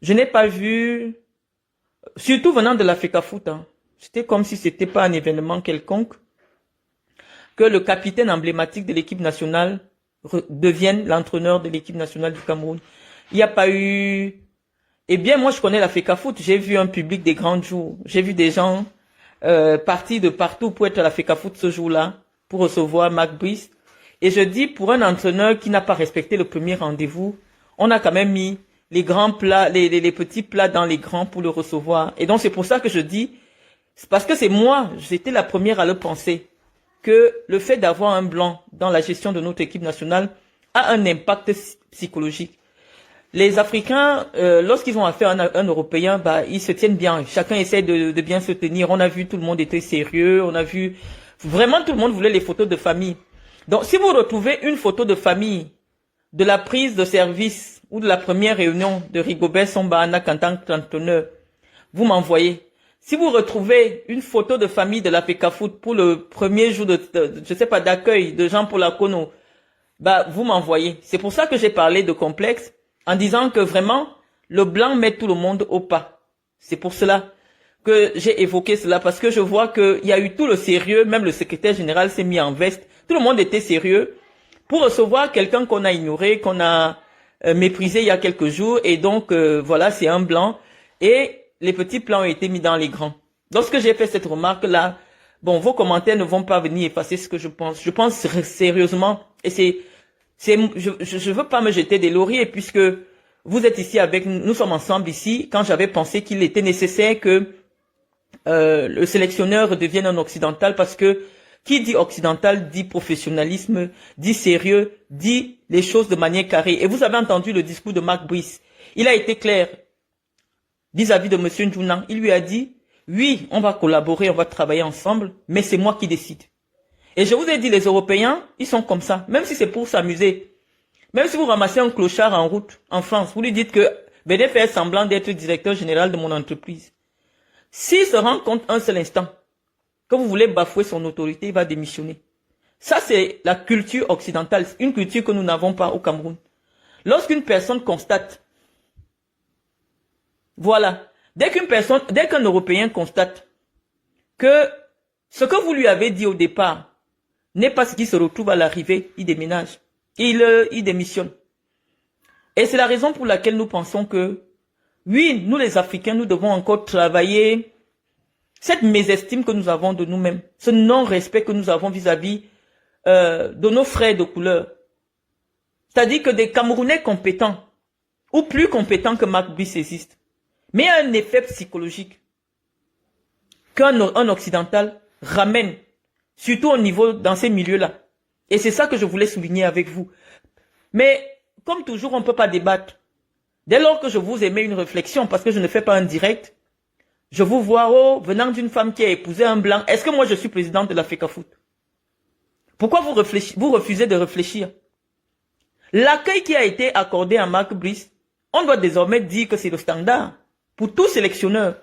Je n'ai pas vu, surtout venant de la FECAFOOT, hein, c'était comme si c'était pas un événement quelconque, que le capitaine emblématique de l'équipe nationale devienne l'entraîneur de l'équipe nationale du Cameroun. Il n'y a pas eu... Eh bien, moi, je connais la FECAFOOT. J'ai vu un public des grands jours. J'ai vu des gens partis de partout pour être à la FECAFOOT ce jour-là, pour recevoir Mark Brice. Et je dis, pour un entraîneur qui n'a pas respecté le premier rendez-vous, on a quand même mis les grands plats, les petits plats dans les grands pour le recevoir. Et donc, c'est pour ça que je dis, c'est parce que c'est moi, j'étais la première à le penser, que le fait d'avoir un blanc dans la gestion de notre équipe nationale a un impact psychologique. Les Africains, lorsqu'ils ont affaire à un Européen, bah, ils se tiennent bien. Chacun essaie de bien se tenir. On a vu tout le monde était sérieux. On a vu vraiment tout le monde voulait les photos de famille. Donc, si vous retrouvez une photo de famille de la prise de service ou de la première réunion de Rigobert Song-Bahana en tant qu'entraîneur, vous m'envoyez. Si vous retrouvez une photo de famille de la FECAFOOT pour le premier jour je sais pas, d'accueil de Jean-Paul Akono, bah, vous m'envoyez. C'est pour ça que j'ai parlé de complexe, en disant que vraiment, le blanc met tout le monde au pas. C'est pour cela que j'ai évoqué cela, parce que je vois qu'il y a eu tout le sérieux, même le secrétaire général s'est mis en veste, tout le monde était sérieux pour recevoir quelqu'un qu'on a ignoré, qu'on a méprisé il y a quelques jours, et donc voilà, c'est un blanc, et les petits plans ont été mis dans les grands. Lorsque j'ai fait cette remarque-là, bon, vos commentaires ne vont pas venir effacer ce que je pense. Je pense sérieusement, et je veux pas me jeter des lauriers, puisque vous êtes ici avec nous, nous sommes ensemble ici, quand j'avais pensé qu'il était nécessaire que le sélectionneur devienne un occidental, parce que qui dit occidental dit professionnalisme, dit sérieux, dit les choses de manière carrée. Et vous avez entendu le discours de Mark Brice. Il a été clair vis-à-vis de Monsieur Ndjounan. Il lui a dit, oui, on va collaborer, on va travailler ensemble, mais c'est moi qui décide. Et je vous ai dit, les Européens, ils sont comme ça, même si c'est pour s'amuser. Même si vous ramassez un clochard en route, en France, vous lui dites que venez faire semblant d'être directeur général de mon entreprise. S'il se rend compte un seul instant que vous voulez bafouer son autorité, il va démissionner. Ça, c'est la culture occidentale, une culture que nous n'avons pas au Cameroun. Lorsqu'une personne constate, voilà, dès qu'un Européen constate que ce que vous lui avez dit au départ n'est pas ce qui se retrouve à l'arrivée, il déménage, il démissionne. Et c'est la raison pour laquelle nous pensons que, oui, nous les Africains, nous devons encore travailler cette mésestime que nous avons de nous-mêmes, ce non-respect que nous avons vis-à-vis de nos frères de couleur. C'est-à-dire que des Camerounais compétents, ou plus compétents que Mark Brice existent, mais il y a un effet psychologique qu'un occidental ramène, surtout au niveau, dans ces milieux-là. Et c'est ça que je voulais souligner avec vous. Mais, comme toujours, on ne peut pas débattre. Dès lors que je vous émets une réflexion, parce que je ne fais pas un direct, je vous vois, oh, venant d'une femme qui a épousé un blanc, est-ce que moi je suis présidente de la FECAFOOT? Pourquoi vous refusez de réfléchir? L'accueil qui a été accordé à Mark Brice, on doit désormais dire que c'est le standard pour tout sélectionneur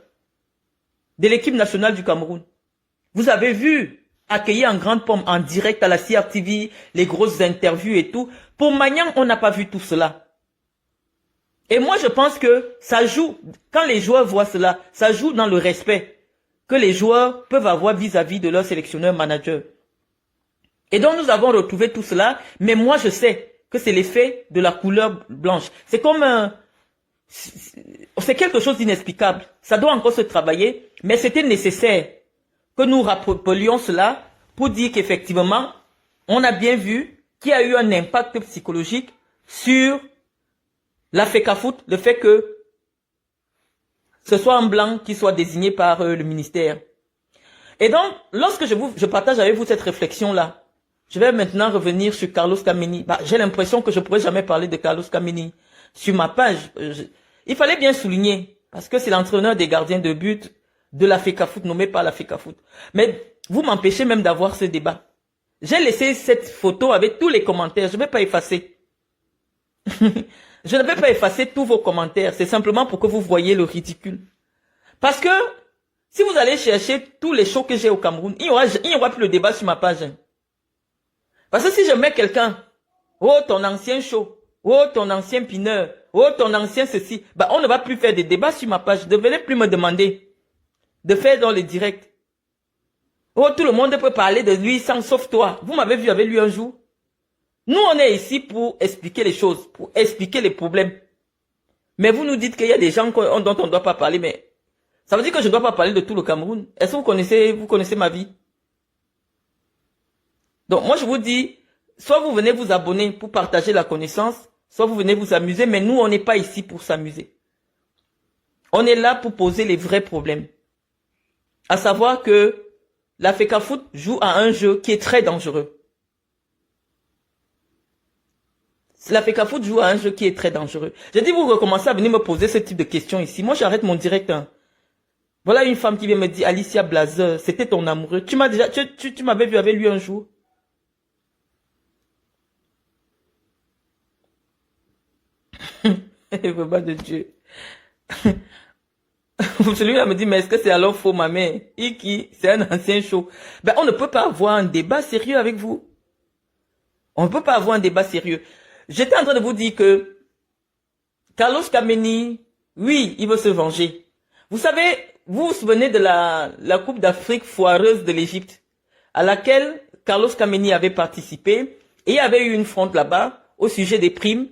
de l'équipe nationale du Cameroun. Vous avez vu accueillir en grande pompe en direct à la CRTV, les grosses interviews et tout. Pour Magnan, on n'a pas vu tout cela. Et moi, je pense que ça joue, quand les joueurs voient cela, ça joue dans le respect que les joueurs peuvent avoir vis-à-vis de leur sélectionneur manager. Et donc, nous avons retrouvé tout cela, mais moi, je sais que c'est l'effet de la couleur blanche. C'est comme c'est quelque chose d'inexplicable. Ça doit encore se travailler, mais c'était nécessaire que nous rappelions cela pour dire qu'effectivement, on a bien vu qu'il y a eu un impact psychologique sur la FECAFOOT, le fait que ce soit un blanc qui soit désigné par le ministère. Et donc, lorsque je partage avec vous cette réflexion-là, je vais maintenant revenir sur Carlos Kameni. Bah, j'ai l'impression que je ne pourrais jamais parler de Carlos Kameni sur ma page. Il fallait bien souligner, parce que c'est l'entraîneur des gardiens de but de la FECAFOOT, nommé par la FECAFOOT. Mais vous m'empêchez même d'avoir ce débat. J'ai laissé cette photo avec tous les commentaires, je ne vais pas effacer. Je ne vais pas effacer tous vos commentaires, c'est simplement pour que vous voyez le ridicule. Parce que, si vous allez chercher tous les shows que j'ai au Cameroun, il n'y aura plus le débat sur ma page. Parce que si je mets quelqu'un, oh ton ancien show, oh ton ancien pineur, Oh, ton ancien ceci. Bah, on ne va plus faire des débats sur ma page. Ne venez plus me demander de faire dans les directs. Oh, tout le monde peut parler de lui sans sauf toi. Vous m'avez vu avec lui un jour. Nous, on est ici pour expliquer les choses, pour expliquer les problèmes. Mais vous nous dites qu'il y a des gens dont on ne doit pas parler, mais ça veut dire que je ne dois pas parler de tout le Cameroun. Est-ce que vous connaissez ma vie? Donc, moi, je vous dis, soit vous venez vous abonner pour partager la connaissance, soit vous venez vous amuser, mais nous, on n'est pas ici pour s'amuser. On est là pour poser les vrais problèmes. À savoir que la FECAFOOT joue à un jeu qui est très dangereux. La FECAFOOT joue à un jeu qui est très dangereux. J'ai dit, vous recommencez à venir me poser ce type de questions ici. Moi, j'arrête mon direct. Hein. Voilà une femme qui vient me dire, Alicia Blazer, c'était ton amoureux. Tu m'avais vu avec lui un jour. Vraiment de Dieu. Celui-là me dit, mais est-ce que c'est alors faux, ma mère? Iki, c'est un ancien show. Ben, on ne peut pas avoir un débat sérieux avec vous. On ne peut pas avoir un débat sérieux. J'étais en train de vous dire que Carlos Kameni, oui, il veut se venger. Vous savez, vous vous souvenez de la Coupe d'Afrique foireuse de l'Égypte, à laquelle Carlos Kameni avait participé, et il y avait eu une fronde là-bas au sujet des primes.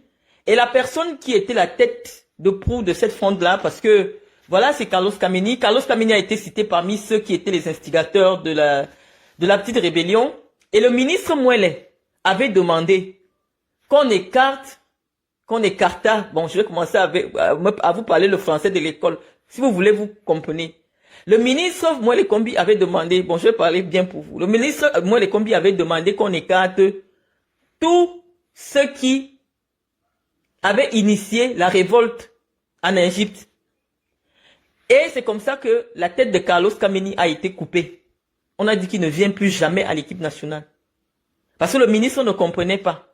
Et la personne qui était la tête de proue de cette fronde-là, parce que voilà, c'est Carlos Kameni. Carlos Kameni a été cité parmi ceux qui étaient les instigateurs de la petite rébellion. Et le ministre Mouele avait demandé qu'on écarta, bon, je vais commencer à vous parler le français de l'école. Si vous voulez, vous comprenez. Le ministre Mouele Kombi avait demandé, bon, je vais parler bien pour vous. Le ministre Mouele Kombi avait demandé qu'on écarte tous ceux qui avaient initié la révolte en Égypte. Et c'est comme ça que la tête de Carlos Kameni a été coupée. On a dit qu'il ne vient plus jamais à l'équipe nationale. Parce que le ministre ne comprenait pas.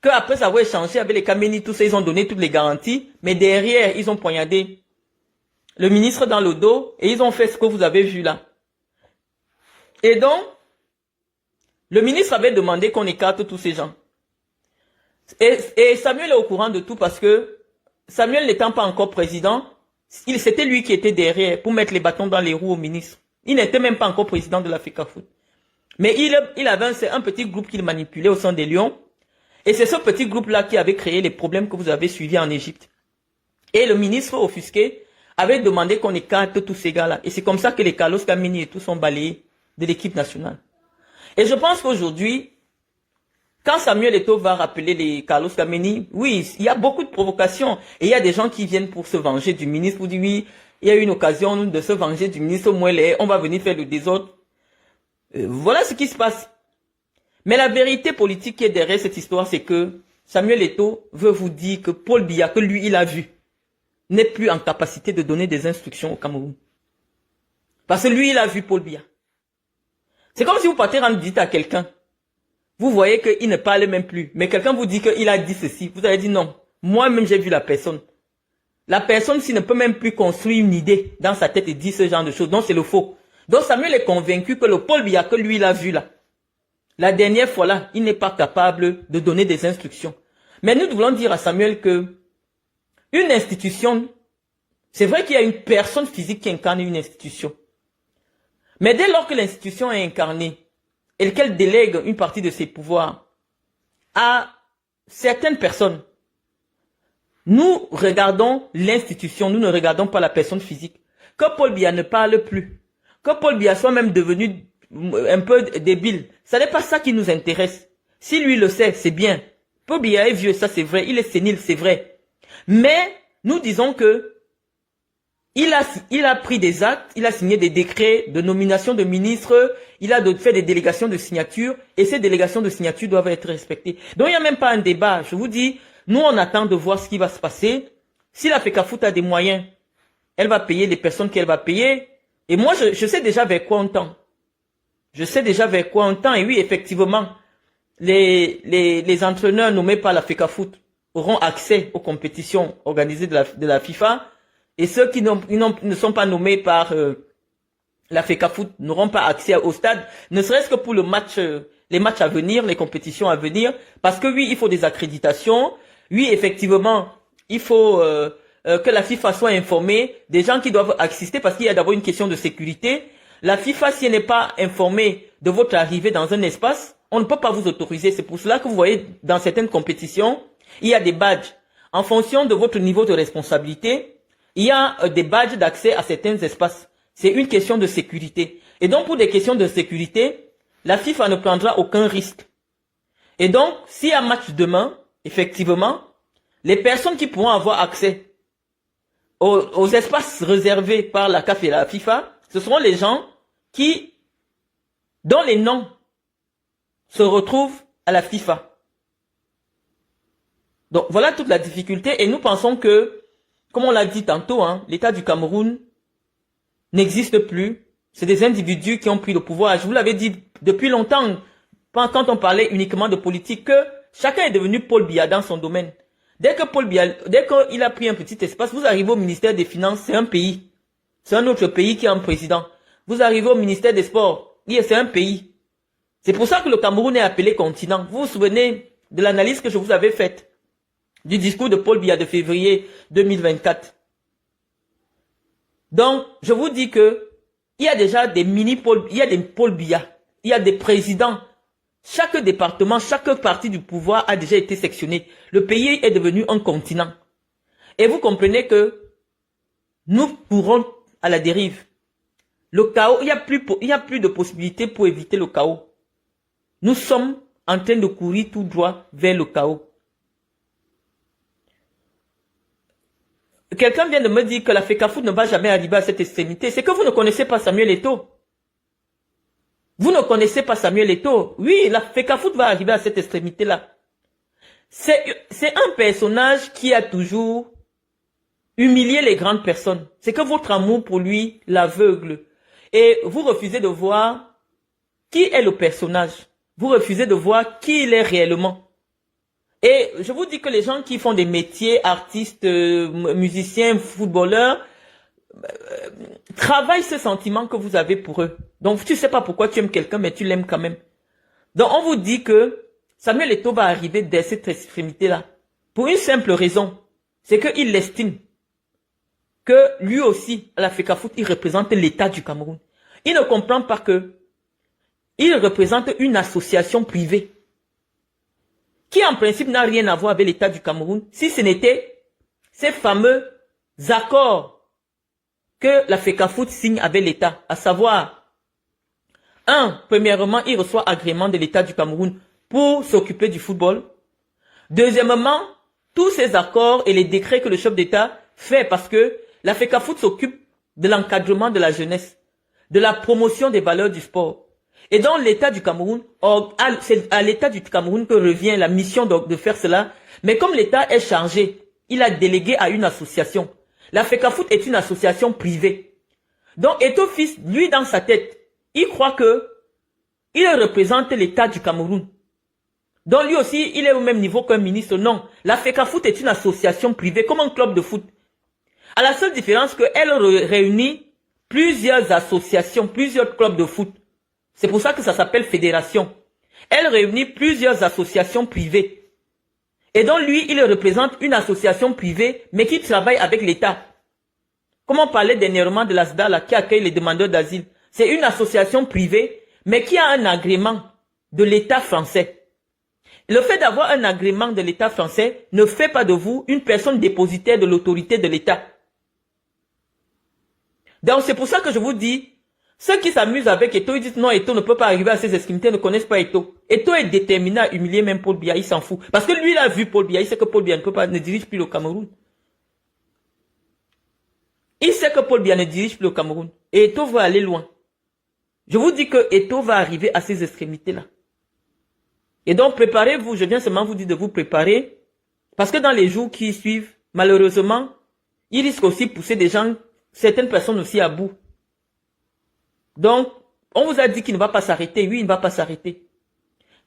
Qu'après avoir échangé avec les Kameni, tous ils ont donné toutes les garanties, mais derrière, ils ont poignardé le ministre dans le dos et ils ont fait ce que vous avez vu là. Et donc, le ministre avait demandé qu'on écarte tous ces gens. Et Samuel est au courant de tout parce que Samuel n'étant pas encore président, c'était lui qui était derrière pour mettre les bâtons dans les roues au ministre. Il n'était même pas encore président de la FECAFOOT. Mais il avait un petit groupe qu'il manipulait au sein des Lions. Et c'est ce petit groupe-là qui avait créé les problèmes que vous avez suivis en Égypte. Et le ministre offusqué avait demandé qu'on écarte tous ces gars-là. Et c'est comme ça que les Carlos Kameni et tout sont balayés de l'équipe nationale. Et je pense qu'aujourd'hui, quand Samuel Eto'o va rappeler les Carlos Kameni, oui, il y a beaucoup de provocations. Et il y a des gens qui viennent pour se venger du ministre, pour dire oui, il y a eu une occasion de se venger du ministre Mouele, on va venir faire le désordre. Voilà ce qui se passe. Mais la vérité politique qui est derrière cette histoire, c'est que Samuel Eto'o veut vous dire que Paul Biya, que lui il a vu, n'est plus en capacité de donner des instructions au Cameroun. Parce que lui il a vu Paul Biya. C'est comme si vous partez rendre visite à quelqu'un. Vous voyez qu'il ne parle même plus. Mais quelqu'un vous dit qu'il a dit ceci. Vous avez dit non. Moi-même, j'ai vu la personne. La personne, s'il ne peut même plus construire une idée dans sa tête et dire ce genre de choses. Donc, c'est le faux. Donc, Samuel est convaincu que le Paul Biya, que lui, il a vu là. La dernière fois là, il n'est pas capable de donner des instructions. Mais nous devons dire à Samuel que une institution, c'est vrai qu'il y a une personne physique qui incarne une institution. Mais dès lors que l'institution est incarnée, et qu'elle délègue une partie de ses pouvoirs à certaines personnes, nous regardons l'institution, nous ne regardons pas la personne physique. Que Paul Biya ne parle plus, que Paul Biya soit même devenu un peu débile, ce n'est pas ça qui nous intéresse. Si lui le sait, c'est bien. Paul Biya est vieux, ça c'est vrai, il est sénile, c'est vrai. Mais nous disons que il a pris des actes, il a signé des décrets de nomination de ministres, il a fait des délégations de signature, et ces délégations de signature doivent être respectées. Donc il n'y a même pas un débat. Je vous dis, nous on attend de voir ce qui va se passer. Si la FECAFOOT a des moyens, elle va payer les personnes qu'elle va payer. Et moi je sais déjà vers quoi on tend. Je sais déjà vers quoi on tend. Et oui, effectivement, les entraîneurs nommés par la FECAFOOT auront accès aux compétitions organisées de la FIFA. Et ceux qui ne sont pas nommés par la FECAFOOT n'auront pas accès au stade, ne serait-ce que pour les matchs à venir, les compétitions à venir. Parce que oui, il faut des accréditations. Oui, effectivement, il faut que la FIFA soit informée des gens qui doivent assister parce qu'il y a d'abord une question de sécurité. La FIFA, si elle n'est pas informée de votre arrivée dans un espace, on ne peut pas vous autoriser. C'est pour cela que vous voyez dans certaines compétitions, il y a des badges. En fonction de votre niveau de responsabilité, il y a des badges d'accès à certains espaces. C'est une question de sécurité. Et donc, pour des questions de sécurité, la FIFA ne prendra aucun risque. Et donc, s'il y a match demain, effectivement, les personnes qui pourront avoir accès aux espaces réservés par la CAF et la FIFA, ce seront les gens dont les noms se retrouvent à la FIFA. Donc, voilà toute la difficulté. Et nous pensons que, comme on l'a dit tantôt, l'État du Cameroun n'existe plus. C'est des individus qui ont pris le pouvoir. Je vous l'avais dit depuis longtemps, quand on parlait uniquement de politique, que chacun est devenu Paul Biya dans son domaine. Dès qu'il a pris un petit espace, vous arrivez au ministère des Finances, c'est un pays. C'est un autre pays qui a un président. Vous arrivez au ministère des Sports, c'est un pays. C'est pour ça que le Cameroun est appelé continent. Vous vous souvenez de l'analyse que je vous avais faite du discours de Paul Biya de février 2024. Donc, je vous dis que il y a déjà des mini-Paul, il y a des Paul Biya, il y a des présidents. Chaque département, chaque partie du pouvoir a déjà été sectionné. Le pays est devenu un continent. Et vous comprenez que nous pourrons à la dérive. Le chaos, il n'y a plus de possibilité pour éviter le chaos. Nous sommes en train de courir tout droit vers le chaos. Quelqu'un vient de me dire que la FECAFOOT ne va jamais arriver à cette extrémité. C'est que vous ne connaissez pas Samuel Eto'o. Vous ne connaissez pas Samuel Eto'o. Oui, la FECAFOOT va arriver à cette extrémité-là. C'est un personnage qui a toujours humilié les grandes personnes. C'est que votre amour pour lui l'aveugle. Et vous refusez de voir qui est le personnage. Vous refusez de voir qui il est réellement. Et je vous dis que les gens qui font des métiers, artistes, musiciens, footballeurs, travaillent ce sentiment que vous avez pour eux. Donc, tu sais pas pourquoi tu aimes quelqu'un, mais tu l'aimes quand même. Donc, on vous dit que Samuel Eto'o va arriver dès cette extrémité-là. Pour une simple raison. C'est qu'il estime que lui aussi, à la FECAFOOT, il représente l'État du Cameroun. Il ne comprend pas que il représente une association privée qui en principe n'a rien à voir avec l'État du Cameroun, si ce n'était ces fameux accords que la FECAFOOT signe avec l'État, à savoir, premièrement, il reçoit agrément de l'État du Cameroun pour s'occuper du football. Deuxièmement, tous ces accords et les décrets que le chef d'État fait parce que la FECAFOOT s'occupe de l'encadrement de la jeunesse, de la promotion des valeurs du sport. Et donc l'État du Cameroun, c'est à l'État du Cameroun que revient la mission de faire cela. Mais comme l'État est chargé, il a délégué à une association. La FECAFOOT est une association privée. Donc Eto'o Fils, lui dans sa tête, il croit que il représente l'État du Cameroun. Donc lui aussi, il est au même niveau qu'un ministre. Non, la FECAFOOT est une association privée comme un club de foot. À la seule différence qu'elle réunit plusieurs associations, plusieurs clubs de foot. C'est pour ça que ça s'appelle fédération. Elle réunit plusieurs associations privées. Et donc lui, il représente une association privée, mais qui travaille avec l'État. Comme on parlait dernièrement de l'ASDA, là, qui accueille les demandeurs d'asile. C'est une association privée, mais qui a un agrément de l'État français. Le fait d'avoir un agrément de l'État français ne fait pas de vous une personne dépositaire de l'autorité de l'État. Donc c'est pour ça que je vous dis, ceux qui s'amusent avec Eto'o, ils disent non, Eto'o ne peut pas arriver à ces extrémités, ne connaissent pas Eto'o. Eto'o est déterminé à humilier même Paul Biya, il s'en fout. Parce que lui, il a vu Paul Biya, il sait que Paul Biya ne dirige plus le Cameroun. Il sait que Paul Biya ne dirige plus le Cameroun. Et Eto'o va aller loin. Je vous dis que Eto'o va arriver à ces extrémités-là. Et donc, préparez-vous, je viens seulement vous dire de vous préparer. Parce que dans les jours qui suivent, malheureusement, il risque aussi de pousser des gens, certaines personnes aussi à bout. Donc, on vous a dit qu'il ne va pas s'arrêter. Oui, il ne va pas s'arrêter.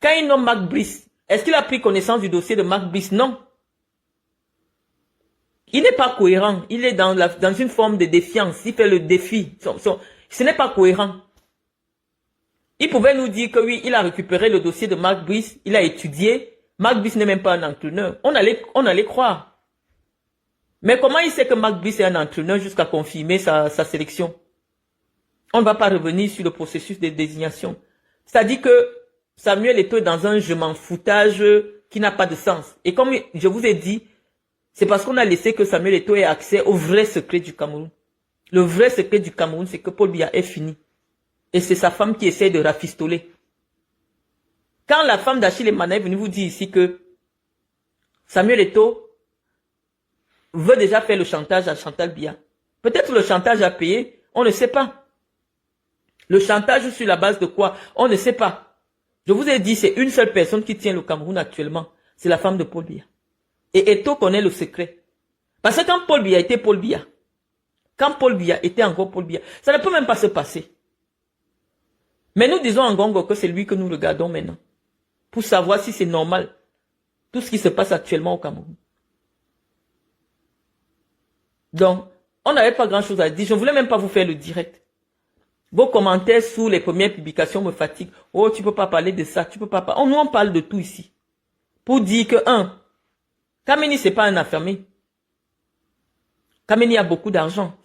Quand il nomme Mark Brice, est-ce qu'il a pris connaissance du dossier de Mark Brice? Non. Il n'est pas cohérent. Il est dans une forme de défiance. Il fait le défi. Ce n'est pas cohérent. Il pouvait nous dire que oui, il a récupéré le dossier de Mark Brice. Il a étudié. Mark Brice n'est même pas un entraîneur. On allait croire. Mais comment il sait que Marc Brice est un entraîneur jusqu'à confirmer sa sélection? On ne va pas revenir sur le processus de désignation. C'est-à-dire que Samuel Eto'o est dans un je m'en foutage qui n'a pas de sens. Et comme je vous ai dit, c'est parce qu'on a laissé que Samuel Eto'o ait accès au vrai secret du Cameroun. Le vrai secret du Cameroun, c'est que Paul Biya est fini. Et c'est sa femme qui essaie de rafistoler. Quand la femme d'Achille Emmanuel est venue vous dire ici que Samuel Eto'o veut déjà faire le chantage à Chantal Biya. Peut-être le chantage à payer, on ne sait pas. Le chantage sur la base de quoi? On ne sait pas. Je vous ai dit, c'est une seule personne qui tient le Cameroun actuellement. C'est la femme de Paul Biya. Et Eto'o connaît le secret. Parce que quand Paul Biya était Paul Biya, quand Paul Biya était encore Paul Biya, ça ne peut même pas se passer. Mais nous disons en Ngongo que c'est lui que nous regardons maintenant. Pour savoir si c'est normal. Tout ce qui se passe actuellement au Cameroun. Donc, on n'avait pas grand chose à dire. Je ne voulais même pas vous faire le direct. Vos commentaires sous les premières publications me fatiguent. Oh, tu peux pas parler de ça, tu peux pas parler. Nous, on parle de tout ici. Pour dire que, Kameni, c'est pas un affirmé. Kameni a beaucoup d'argent.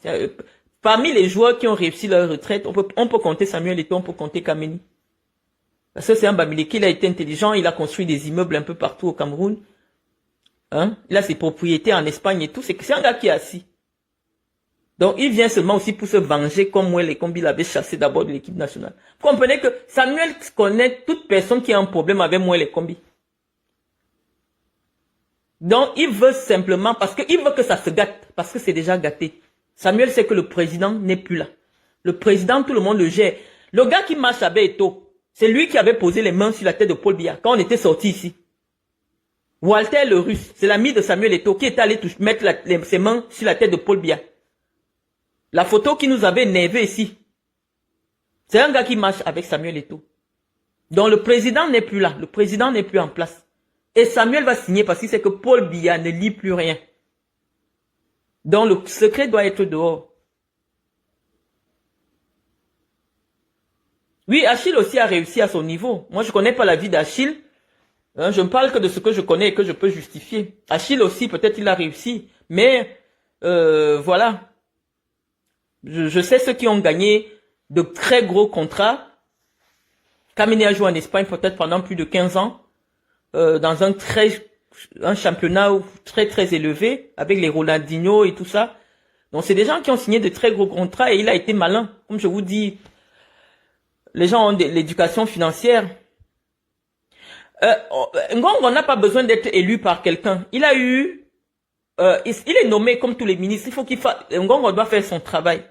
Parmi les joueurs qui ont réussi leur retraite, on peut compter Samuel Eto'o, on peut compter Kameni. Parce que c'est un Bamileke, il a été intelligent, il a construit des immeubles un peu partout au Cameroun. Il a ses propriétés en Espagne et tout. C'est un gars qui est assis. Donc, il vient seulement aussi pour se venger comme moi, les combis l'avaient chassé d'abord de l'équipe nationale. Vous comprenez que Samuel connaît toute personne qui a un problème avec moi, les combis. Donc, il veut simplement, parce qu'il veut que ça se gâte, parce que c'est déjà gâté. Samuel sait que le président n'est plus là. Le président, tout le monde le gère. Le gars qui marche avec Eto'o, c'est lui qui avait posé les mains sur la tête de Paul Biya quand on était sorti ici. Walter le Russe, c'est l'ami de Samuel Eto'o qui est allé mettre ses mains sur la tête de Paul Biya. La photo qui nous avait énervé ici, c'est un gars qui marche avec Samuel Eto'o. Donc le président n'est plus là, le président n'est plus en place. Et Samuel va signer parce qu'il sait que Paul Biya ne lit plus rien. Donc le secret doit être dehors. Oui, Achille aussi a réussi à son niveau. Moi, je ne connais pas la vie d'Achille. Je ne parle que de ce que je connais et que je peux justifier. Achille aussi, peut-être il a réussi. Mais, voilà. Je sais ceux qui ont gagné de très gros contrats. Kameni a joué en Espagne peut-être pendant plus de 15 ans. Dans un championnat très très élevé. Avec les Ronaldinho et tout ça. Donc c'est des gens qui ont signé de très gros contrats et il a été malin. Comme je vous dis, les gens ont de l'éducation financière. Ngongo n'a pas besoin d'être élu par quelqu'un. Il a eu... il est nommé comme tous les ministres. Il faut qu'il fasse... Ngongo doit faire son travail.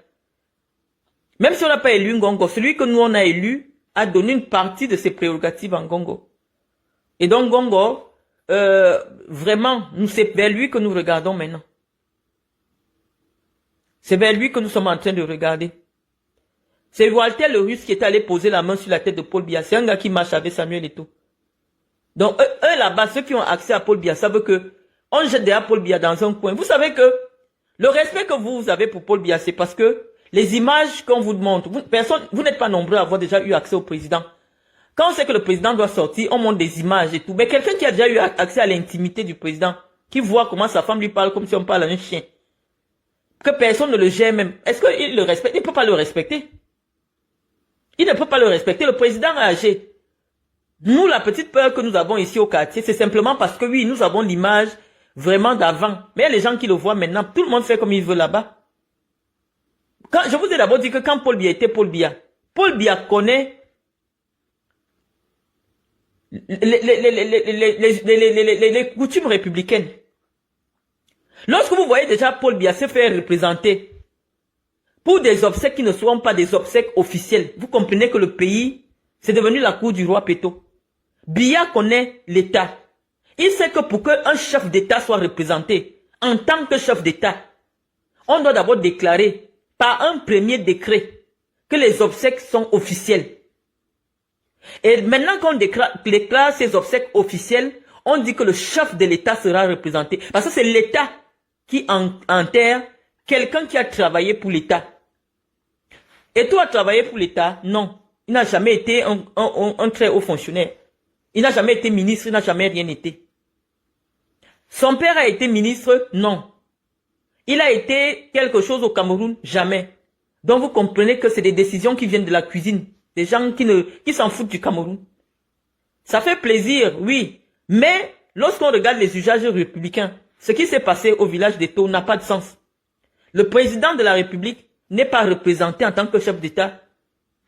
Même si on n'a pas élu Ngongo, celui que nous on a élu a donné une partie de ses prérogatives à Ngongo. Et donc Ngongo, vraiment, c'est vers lui que nous regardons maintenant. C'est vers lui que nous sommes en train de regarder. C'est Walter le Russe qui est allé poser la main sur la tête de Paul Biya. C'est un gars qui marche avec Samuel Eto'o. Donc eux là-bas, ceux qui ont accès à Paul Biya savent que on jette déjà Paul Biya dans un coin. Vous savez que le respect que vous avez pour Paul Biya, c'est parce que les images qu'on vous montre, vous n'êtes pas nombreux à avoir déjà eu accès au président. Quand on sait que le président doit sortir, on montre des images et tout. Mais quelqu'un qui a déjà eu accès à l'intimité du président, qui voit comment sa femme lui parle comme si on parle à un chien, que personne ne le gère même, est-ce qu'il le respecte? Il ne peut pas le respecter. Il ne peut pas le respecter. Le président est âgé. Nous, la petite peur que nous avons ici au quartier, c'est simplement parce que oui, nous avons l'image vraiment d'avant. Mais il y a les gens qui le voient maintenant. Tout le monde fait comme il veut là-bas. Je vous ai d'abord dit que quand Paul Biya était Paul Biya connaît les coutumes républicaines. Lorsque vous voyez déjà Paul Biya se faire représenter pour des obsèques qui ne seront pas des obsèques officielles, vous comprenez que le pays, c'est devenu la cour du roi Péto. Biya connaît l'État. Il sait que pour qu'un chef d'État soit représenté, en tant que chef d'État, on doit d'abord déclarer par un premier décret que les obsèques sont officielles. Et maintenant qu'on déclare ces obsèques officielles, on dit que le chef de l'État sera représenté. Parce que c'est l'État qui enterre quelqu'un qui a travaillé pour l'État. Et toi, travaillé pour l'État? Non. Il n'a jamais été un très haut fonctionnaire. Il n'a jamais été ministre, il n'a jamais rien été. Son père a été ministre? Non. Il a été quelque chose au Cameroun? Jamais. Donc vous comprenez que c'est des décisions qui viennent de la cuisine. Des gens qui s'en foutent du Cameroun. Ça fait plaisir, oui. Mais lorsqu'on regarde les usages républicains, ce qui s'est passé au village d'Eto n'a pas de sens. Le président de la République n'est pas représenté en tant que chef d'État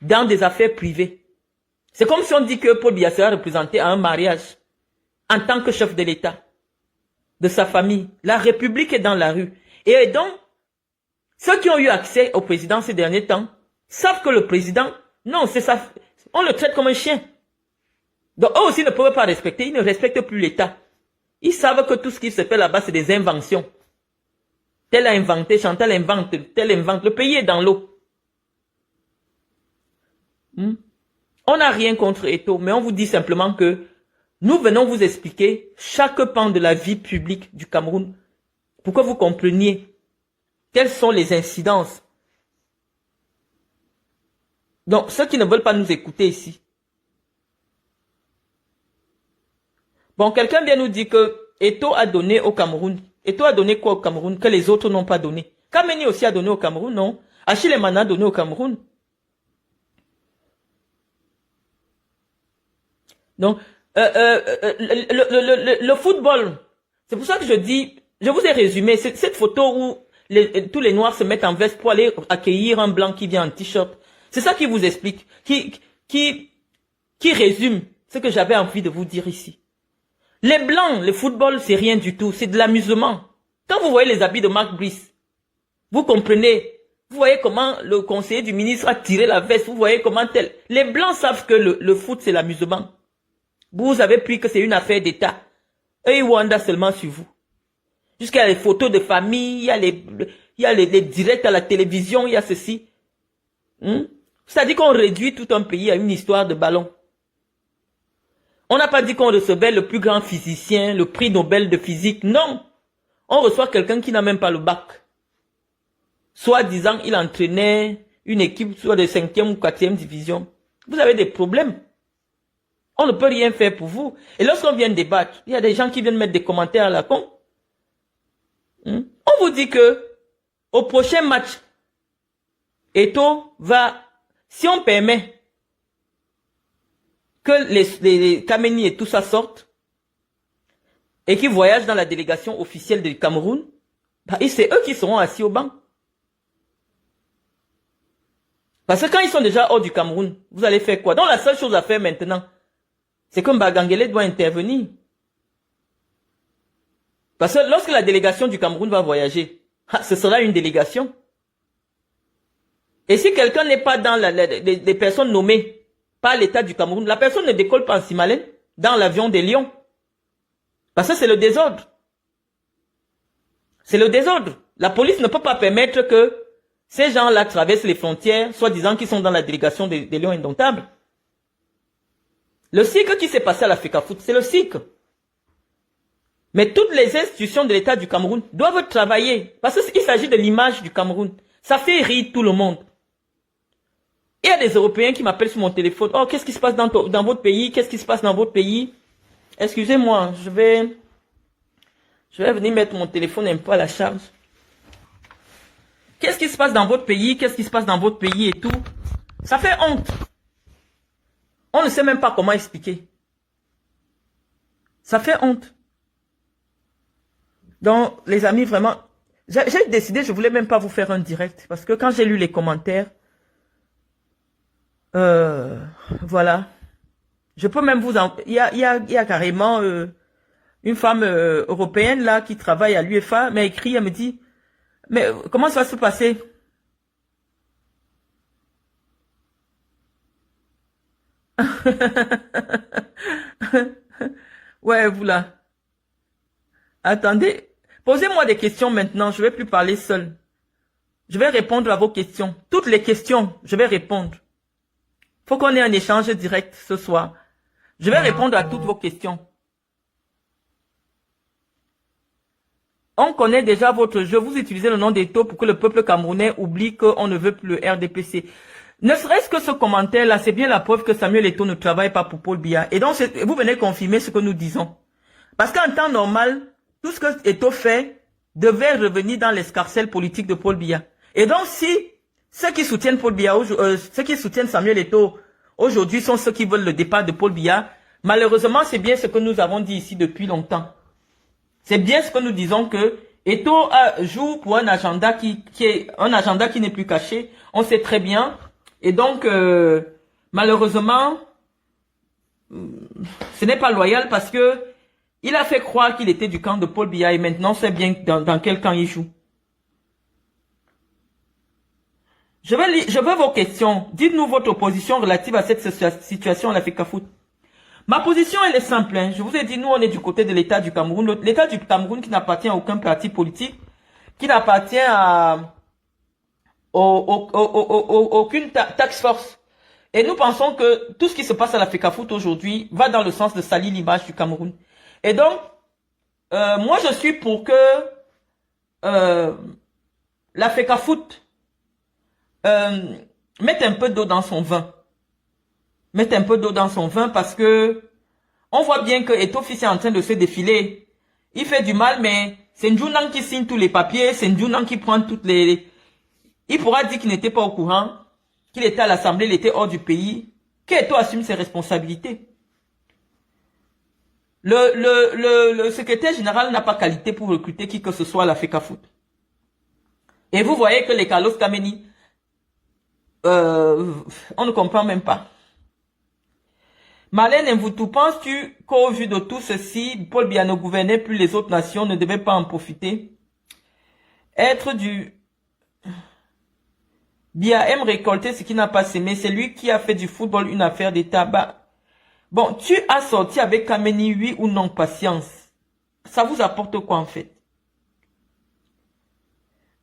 dans des affaires privées. C'est comme si on dit que Paul Biya sera représenté à un mariage en tant que chef de l'État, de sa famille. La République est dans la rue. Et donc, ceux qui ont eu accès au président ces derniers temps savent que le président, non, c'est ça, on le traite comme un chien. Donc eux aussi ne peuvent pas respecter, ils ne respectent plus l'État. Ils savent que tout ce qui se fait là-bas, c'est des inventions. Tel a inventé, Chantal invente, tel invente. Le pays est dans l'eau. On n'a rien contre Eto, mais on vous dit simplement que nous venons vous expliquer chaque pan de la vie publique du Cameroun pour que vous compreniez quelles sont les incidences. Donc, ceux qui ne veulent pas nous écouter ici. Bon, quelqu'un vient nous dire que Eto a donné au Cameroun. Eto a donné quoi au Cameroun que les autres n'ont pas donné? Kameni aussi a donné au Cameroun, non? Achille Emana a donné au Cameroun. Donc, le football, c'est pour ça que je dis, je vous ai résumé, cette photo où tous les noirs se mettent en veste pour aller accueillir un blanc qui vient en t-shirt. C'est ça qui vous explique, qui résume ce que j'avais envie de vous dire ici. Les blancs, le football, c'est rien du tout, c'est de l'amusement. Quand vous voyez les habits de Mark Brice, vous comprenez, vous voyez comment le conseiller du ministre a tiré la veste, vous voyez comment tel. Les blancs savent que le foot, c'est l'amusement. Vous avez pris que c'est une affaire d'État. Eux, ils wondent seulement sur vous. Jusqu'à les photos de famille, il y a les directs à la télévision, il y a ceci. C'est-à-dire qu'on réduit tout un pays à une histoire de ballon. On n'a pas dit qu'on recevait le plus grand physicien, le prix Nobel de physique. Non. On reçoit quelqu'un qui n'a même pas le bac. Soit disant, il entraînait une équipe soit de 5e ou 4e division. Vous avez des problèmes. On ne peut rien faire pour vous. Et lorsqu'on vient débattre, il y a des gens qui viennent mettre des commentaires à la con. On vous dit que au prochain match, Eto va, si on permet que les Kameni et tout ça sortent, et qu'ils voyagent dans la délégation officielle du Cameroun, bah, c'est eux qui seront assis au banc. Parce que quand ils sont déjà hors du Cameroun, vous allez faire quoi? Donc la seule chose à faire maintenant, c'est que Mbagangele doit intervenir. Parce que lorsque la délégation du Cameroun va voyager, ce sera une délégation. Et si quelqu'un n'est pas dans les personnes nommées par l'État du Cameroun, la personne ne décolle pas en Simalène dans l'avion des Lions. Parce que c'est le désordre. C'est le désordre. La police ne peut pas permettre que ces gens-là traversent les frontières, soi-disant qu'ils sont dans la délégation des Lions indomptables. Le cirque qui s'est passé à la FECAFOOT, c'est le cirque. Mais toutes les institutions de l'État du Cameroun doivent travailler. Parce qu'il s'agit de l'image du Cameroun. Ça fait rire tout le monde. Il y a des Européens qui m'appellent sur mon téléphone. Oh, qu'est-ce qui se passe dans votre pays? Qu'est-ce qui se passe dans votre pays? Excusez-moi, je vais venir mettre mon téléphone un peu à la charge. Qu'est-ce qui se passe dans votre pays? Qu'est-ce qui se passe dans votre pays et tout? Ça fait honte. On ne sait même pas comment expliquer. Ça fait honte. Donc, les amis, vraiment, j'ai décidé, je voulais même pas vous faire un direct. Parce que quand j'ai lu les commentaires, voilà. Je peux même vous en... Il y a carrément une femme européenne là qui travaille à l'UEFA, m'a écrit, elle me dit, mais comment ça va se passer? Ouais, vous là. Attendez. Posez-moi des questions maintenant, je vais plus parler seul. Je vais répondre à vos questions. Toutes les questions, je vais répondre. Faut qu'on ait un échange direct ce soir. Je vais répondre à toutes vos questions. On connaît déjà votre jeu. Vous utilisez le nom d'Eto pour que le peuple camerounais oublie qu'on ne veut plus le RDPC. Ne serait-ce que ce commentaire-là, c'est bien la preuve que Samuel Eto ne travaille pas pour Paul Biya. Et donc, vous venez confirmer ce que nous disons. Parce qu'en temps normal, tout ce que Eto fait, devait revenir dans l'escarcelle politique de Paul Biya. Et donc, si ceux qui soutiennent Paul Biya, ceux qui soutiennent Samuel Eto'o aujourd'hui sont ceux qui veulent le départ de Paul Biya, malheureusement, c'est bien ce que nous avons dit ici depuis longtemps. C'est bien ce que nous disons que Eto'o joue pour un agenda qui est un agenda qui n'est plus caché. On sait très bien. Et donc, malheureusement, ce n'est pas loyal parce que il a fait croire qu'il était du camp de Paul Biya et maintenant c'est bien dans quel camp il joue. Je veux vos questions. Dites-nous votre position relative à cette situation à la FECAFOOT. Ma position, elle est simple. Hein. Je vous ai dit, nous, on est du côté de l'État du Cameroun. L'État du Cameroun qui n'appartient à aucun parti politique, qui n'appartient à aucune task force. Et nous pensons que tout ce qui se passe à la FECAFOOT aujourd'hui va dans le sens de salir l'image du Cameroun. Et donc, moi, je suis pour que la FECAFOOT mette un peu d'eau dans son vin. Mette un peu d'eau dans son vin parce que on voit bien que Eto'o Fils est en train de se défiler. Il fait du mal, mais c'est N'Djounan qui signe tous les papiers, c'est N'Djounan qui prend toutes les... Il pourra dire qu'il n'était pas au courant, qu'il était à l'Assemblée, il était hors du pays, qu'Eto'o assume ses responsabilités. Le secrétaire général n'a pas qualité pour recruter qui que ce soit à la FECAFOOT. Et vous voyez que les Carlos Kameni, on ne comprend même pas. Marlène Mvoutou, penses-tu qu'au vu de tout ceci, Paul Biya ne gouvernait plus les autres nations, ne devait pas en profiter? Être du... Biya aime récolter ce qu'il n'a pas semé, c'est lui qui a fait du football une affaire d'État. Bon, tu as sorti avec Kameni, oui ou non, patience. Ça vous apporte quoi en fait?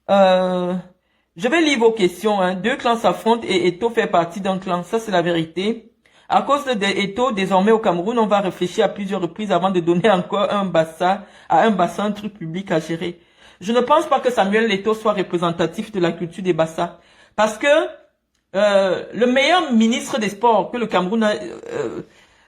Je vais lire vos questions. Hein. Deux clans s'affrontent et Eto'o fait partie d'un clan. Ça, c'est la vérité. À cause de Eto'o, désormais au Cameroun, on va réfléchir à plusieurs reprises avant de donner encore un bassin, un truc public à gérer. Je ne pense pas que Samuel Eto'o soit représentatif de la culture des Bassa. Parce que le meilleur ministre des Sports que le Cameroun a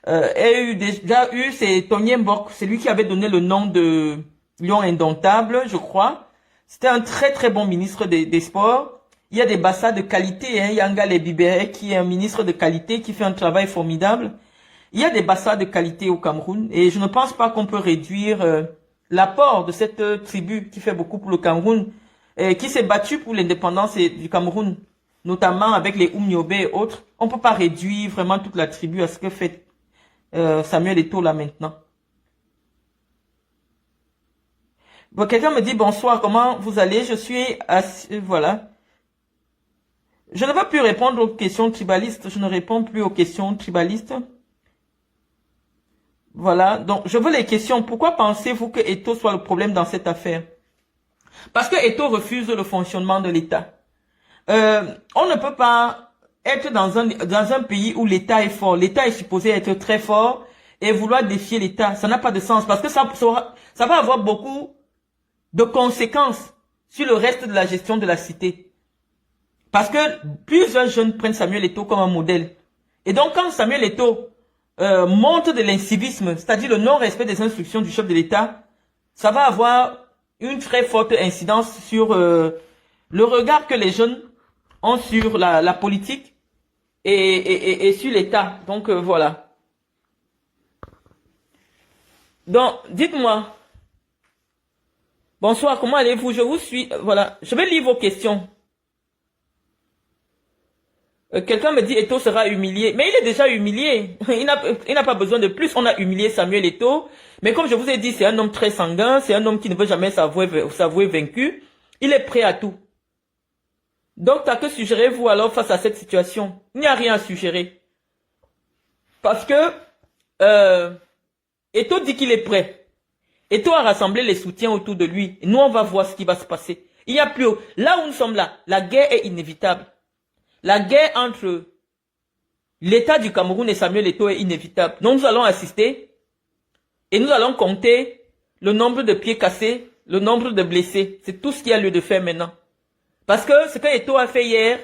déjà eu, c'est Tony Mbok. C'est lui qui avait donné le nom de Lion Indomptable, je crois. C'était un très très bon ministre des Sports. Il y a des Bassa de qualité, hein. Yanga Lebibere qui est un ministre de qualité, qui fait un travail formidable. Il y a des Bassa de qualité au Cameroun et je ne pense pas qu'on peut réduire l'apport de cette tribu qui fait beaucoup pour le Cameroun, qui s'est battue pour l'indépendance du Cameroun, notamment avec les Oumniobé et autres. On ne peut pas réduire vraiment toute la tribu à ce que fait Samuel Eto'o là maintenant. Bon, quelqu'un me dit bonsoir, comment vous allez? Je suis voilà. Je ne vais plus répondre aux questions tribalistes. Je ne réponds plus aux questions tribalistes. Voilà. Donc, je veux les questions. Pourquoi pensez-vous que Eto'o soit le problème dans cette affaire? Parce que Eto'o refuse le fonctionnement de l'État. On ne peut pas être dans un pays où l'État est fort. L'État est supposé être très fort et vouloir défier l'État. Ça n'a pas de sens parce que ça va avoir beaucoup de conséquences sur le reste de la gestion de la cité. Parce que plusieurs jeunes prennent Samuel Eto'o comme un modèle. Et donc quand Samuel Eto'o montre de l'incivisme, c'est-à-dire le non-respect des instructions du chef de l'État, ça va avoir une très forte incidence sur le regard que les jeunes ont sur la politique et sur l'État. Donc voilà. Donc dites-moi. Bonsoir, comment allez-vous? Je vous suis. Voilà, je vais lire vos questions. Quelqu'un me dit Eto'o sera humilié. Mais il est déjà humilié. Il n'a pas besoin de plus. On a humilié Samuel Eto'o. Mais comme je vous ai dit, c'est un homme très sanguin. C'est un homme qui ne veut jamais s'avouer vaincu. Il est prêt à tout. Donc, que suggérez-vous alors face à cette situation? Il n'y a rien à suggérer. Parce que Eto'o dit qu'il est prêt. Eto'o a rassemblé les soutiens autour de lui. Et nous, on va voir ce qui va se passer. Il n'y a plus... Là où nous sommes là, la guerre est inévitable. La guerre entre l'État du Cameroun et Samuel Eto'o est inévitable. Donc nous allons assister et nous allons compter le nombre de pieds cassés, le nombre de blessés. C'est tout ce qu'il y a lieu de faire maintenant. Parce que ce que Eto'o a fait hier,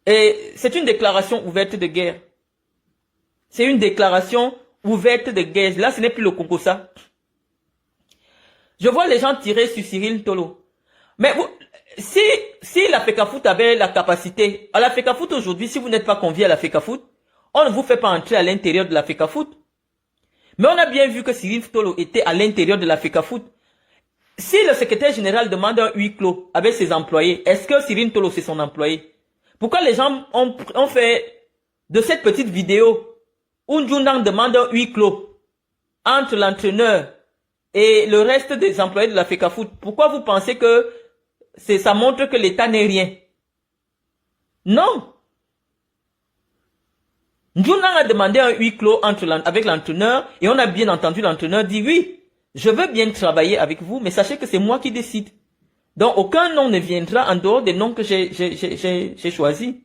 c'est une déclaration ouverte de guerre. C'est une déclaration ouverte de guerre. Là, ce n'est plus le Congo, ça. Je vois les gens tirer sur Cyril Tolo. Mais vous, si la FECAFOOT avait la capacité, à la FECAFOOT aujourd'hui, si vous n'êtes pas convié à la FECAFOOT, on ne vous fait pas entrer à l'intérieur de la FECAFOOT. Mais on a bien vu que Cyril Tolo était à l'intérieur de la FECAFOOT. Si le secrétaire général demande un huis clos avec ses employés, est-ce que Cyril Tolo c'est son employé? Pourquoi les gens ont fait de cette petite vidéo où Njunang demande un huis clos entre l'entraîneur et le reste des employés de la FECAFOOT? Pourquoi vous pensez que ça montre que l'État n'est rien? Non. Njunang a demandé un huis clos avec l'entraîneur et on a bien entendu l'entraîneur dire oui, je veux bien travailler avec vous, mais sachez que c'est moi qui décide. Donc aucun nom ne viendra en dehors des noms que j'ai choisis.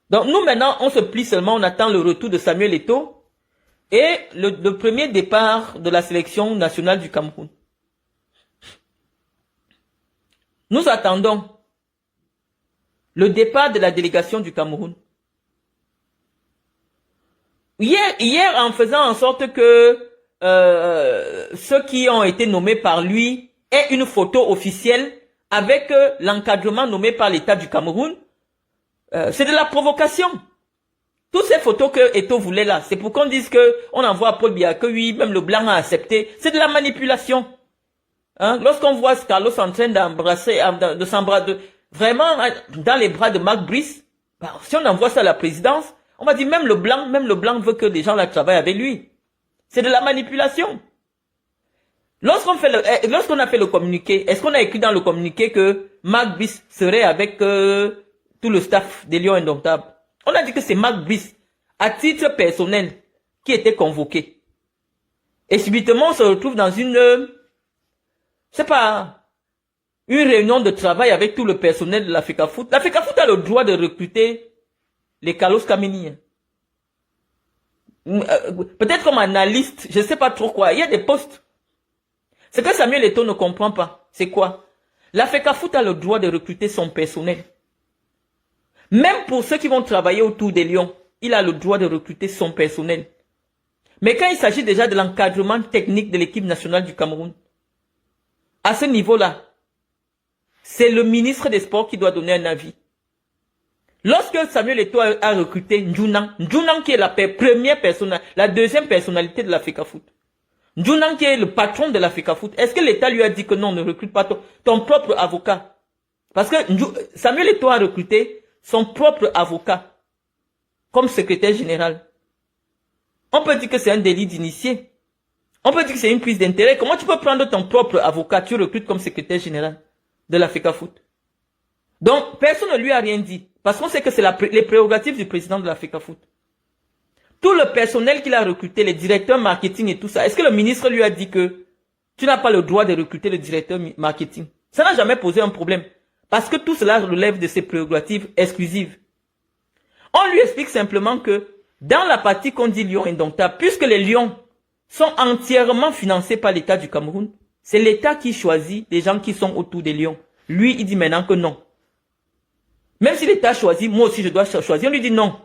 Donc nous maintenant, on se plie seulement, on attend le retour de Samuel Eto'o et le premier départ de la sélection nationale du Cameroun. Nous attendons le départ de la délégation du Cameroun. Hier, en faisant en sorte que ceux qui ont été nommés par lui aient une photo officielle avec l'encadrement nommé par l'État du Cameroun, c'est de la provocation. Toutes ces photos que Eto'o voulait là, c'est pour qu'on dise que on envoie à Paul Biya que oui, même le blanc a accepté. C'est de la manipulation. Hein? Lorsqu'on voit Carlos en train d'embrasser, de s'embrasser, vraiment dans les bras de Marc Brice, bah, si on envoie ça à la présidence, on va dire même le blanc veut que les gens là travaillent avec lui. C'est de la manipulation. Lorsqu'on a fait le communiqué, est-ce qu'on a écrit dans le communiqué que Marc Brice serait avec tout le staff des Lions Indomptables? On a dit que c'est Marc Brice, à titre personnel, qui était convoqué. Et subitement, on se retrouve dans une, c'est pas, une réunion de travail avec tout le personnel de la FECAFOOT. La FECAFOOT a le droit de recruter les Carlos Kameni. Peut-être comme analyste, je sais pas trop quoi. Il y a des postes. Ce que Samuel Eto'o ne comprend pas, c'est quoi? La FECAFOOT a le droit de recruter son personnel. Même pour ceux qui vont travailler autour des Lions, il a le droit de recruter son personnel. Mais quand il s'agit déjà de l'encadrement technique de l'équipe nationale du Cameroun, à ce niveau-là, c'est le ministre des Sports qui doit donner un avis. Lorsque Samuel Eto'o a recruté Njunang qui est la première personne, la deuxième personnalité de la FECAFOOT, Njunang qui est le patron de la FECAFOOT, est-ce que l'État lui a dit que non, ne recrute pas ton propre avocat? Parce que Samuel Eto'o a recruté son propre avocat comme secrétaire général. On peut dire que c'est un délit d'initié. On peut dire que c'est une prise d'intérêt. Comment tu peux prendre ton propre avocat, tu recrutes comme secrétaire général de la FECAFOOT? Donc, personne ne lui a rien dit. Parce qu'on sait que c'est les prérogatives du président de la FECAFOOT. Tout le personnel qu'il a recruté, les directeurs marketing et tout ça, est-ce que le ministre lui a dit que tu n'as pas le droit de recruter le directeur marketing? Ça n'a jamais posé un problème. Parce que tout cela relève de ses prérogatives exclusives. On lui explique simplement que dans la partie qu'on dit Lions Indomptables, puisque les Lions sont entièrement financés par l'État du Cameroun, c'est l'État qui choisit les gens qui sont autour des Lions. Lui, il dit maintenant que non. Même si l'État choisit, moi aussi je dois choisir, on lui dit non.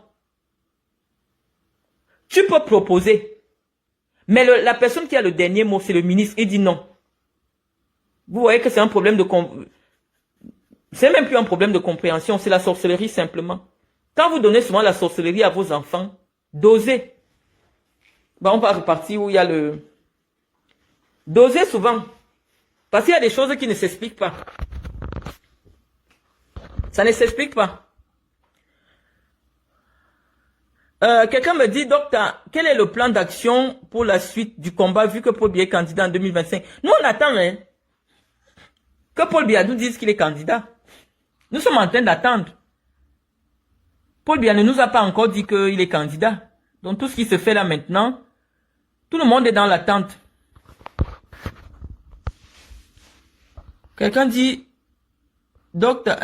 Tu peux proposer. Mais la personne qui a le dernier mot, c'est le ministre, il dit non. Vous voyez que c'est un problème de... C'est même plus un problème de compréhension, c'est la sorcellerie simplement. Quand vous donnez souvent la sorcellerie à vos enfants, dosez. Ben, on va repartir où il y a le... Dosez souvent. Parce qu'il y a des choses qui ne s'expliquent pas. Ça ne s'explique pas. Quelqu'un me dit, docteur, quel est le plan d'action pour la suite du combat vu que Paul Biya est candidat en 2025? Nous, on attend hein, que Paul Biya nous dise qu'il est candidat. Nous sommes en train d'attendre. Paul Biya ne nous a pas encore dit qu'il est candidat. Donc tout ce qui se fait là maintenant, tout le monde est dans l'attente. Quelqu'un dit, docteur,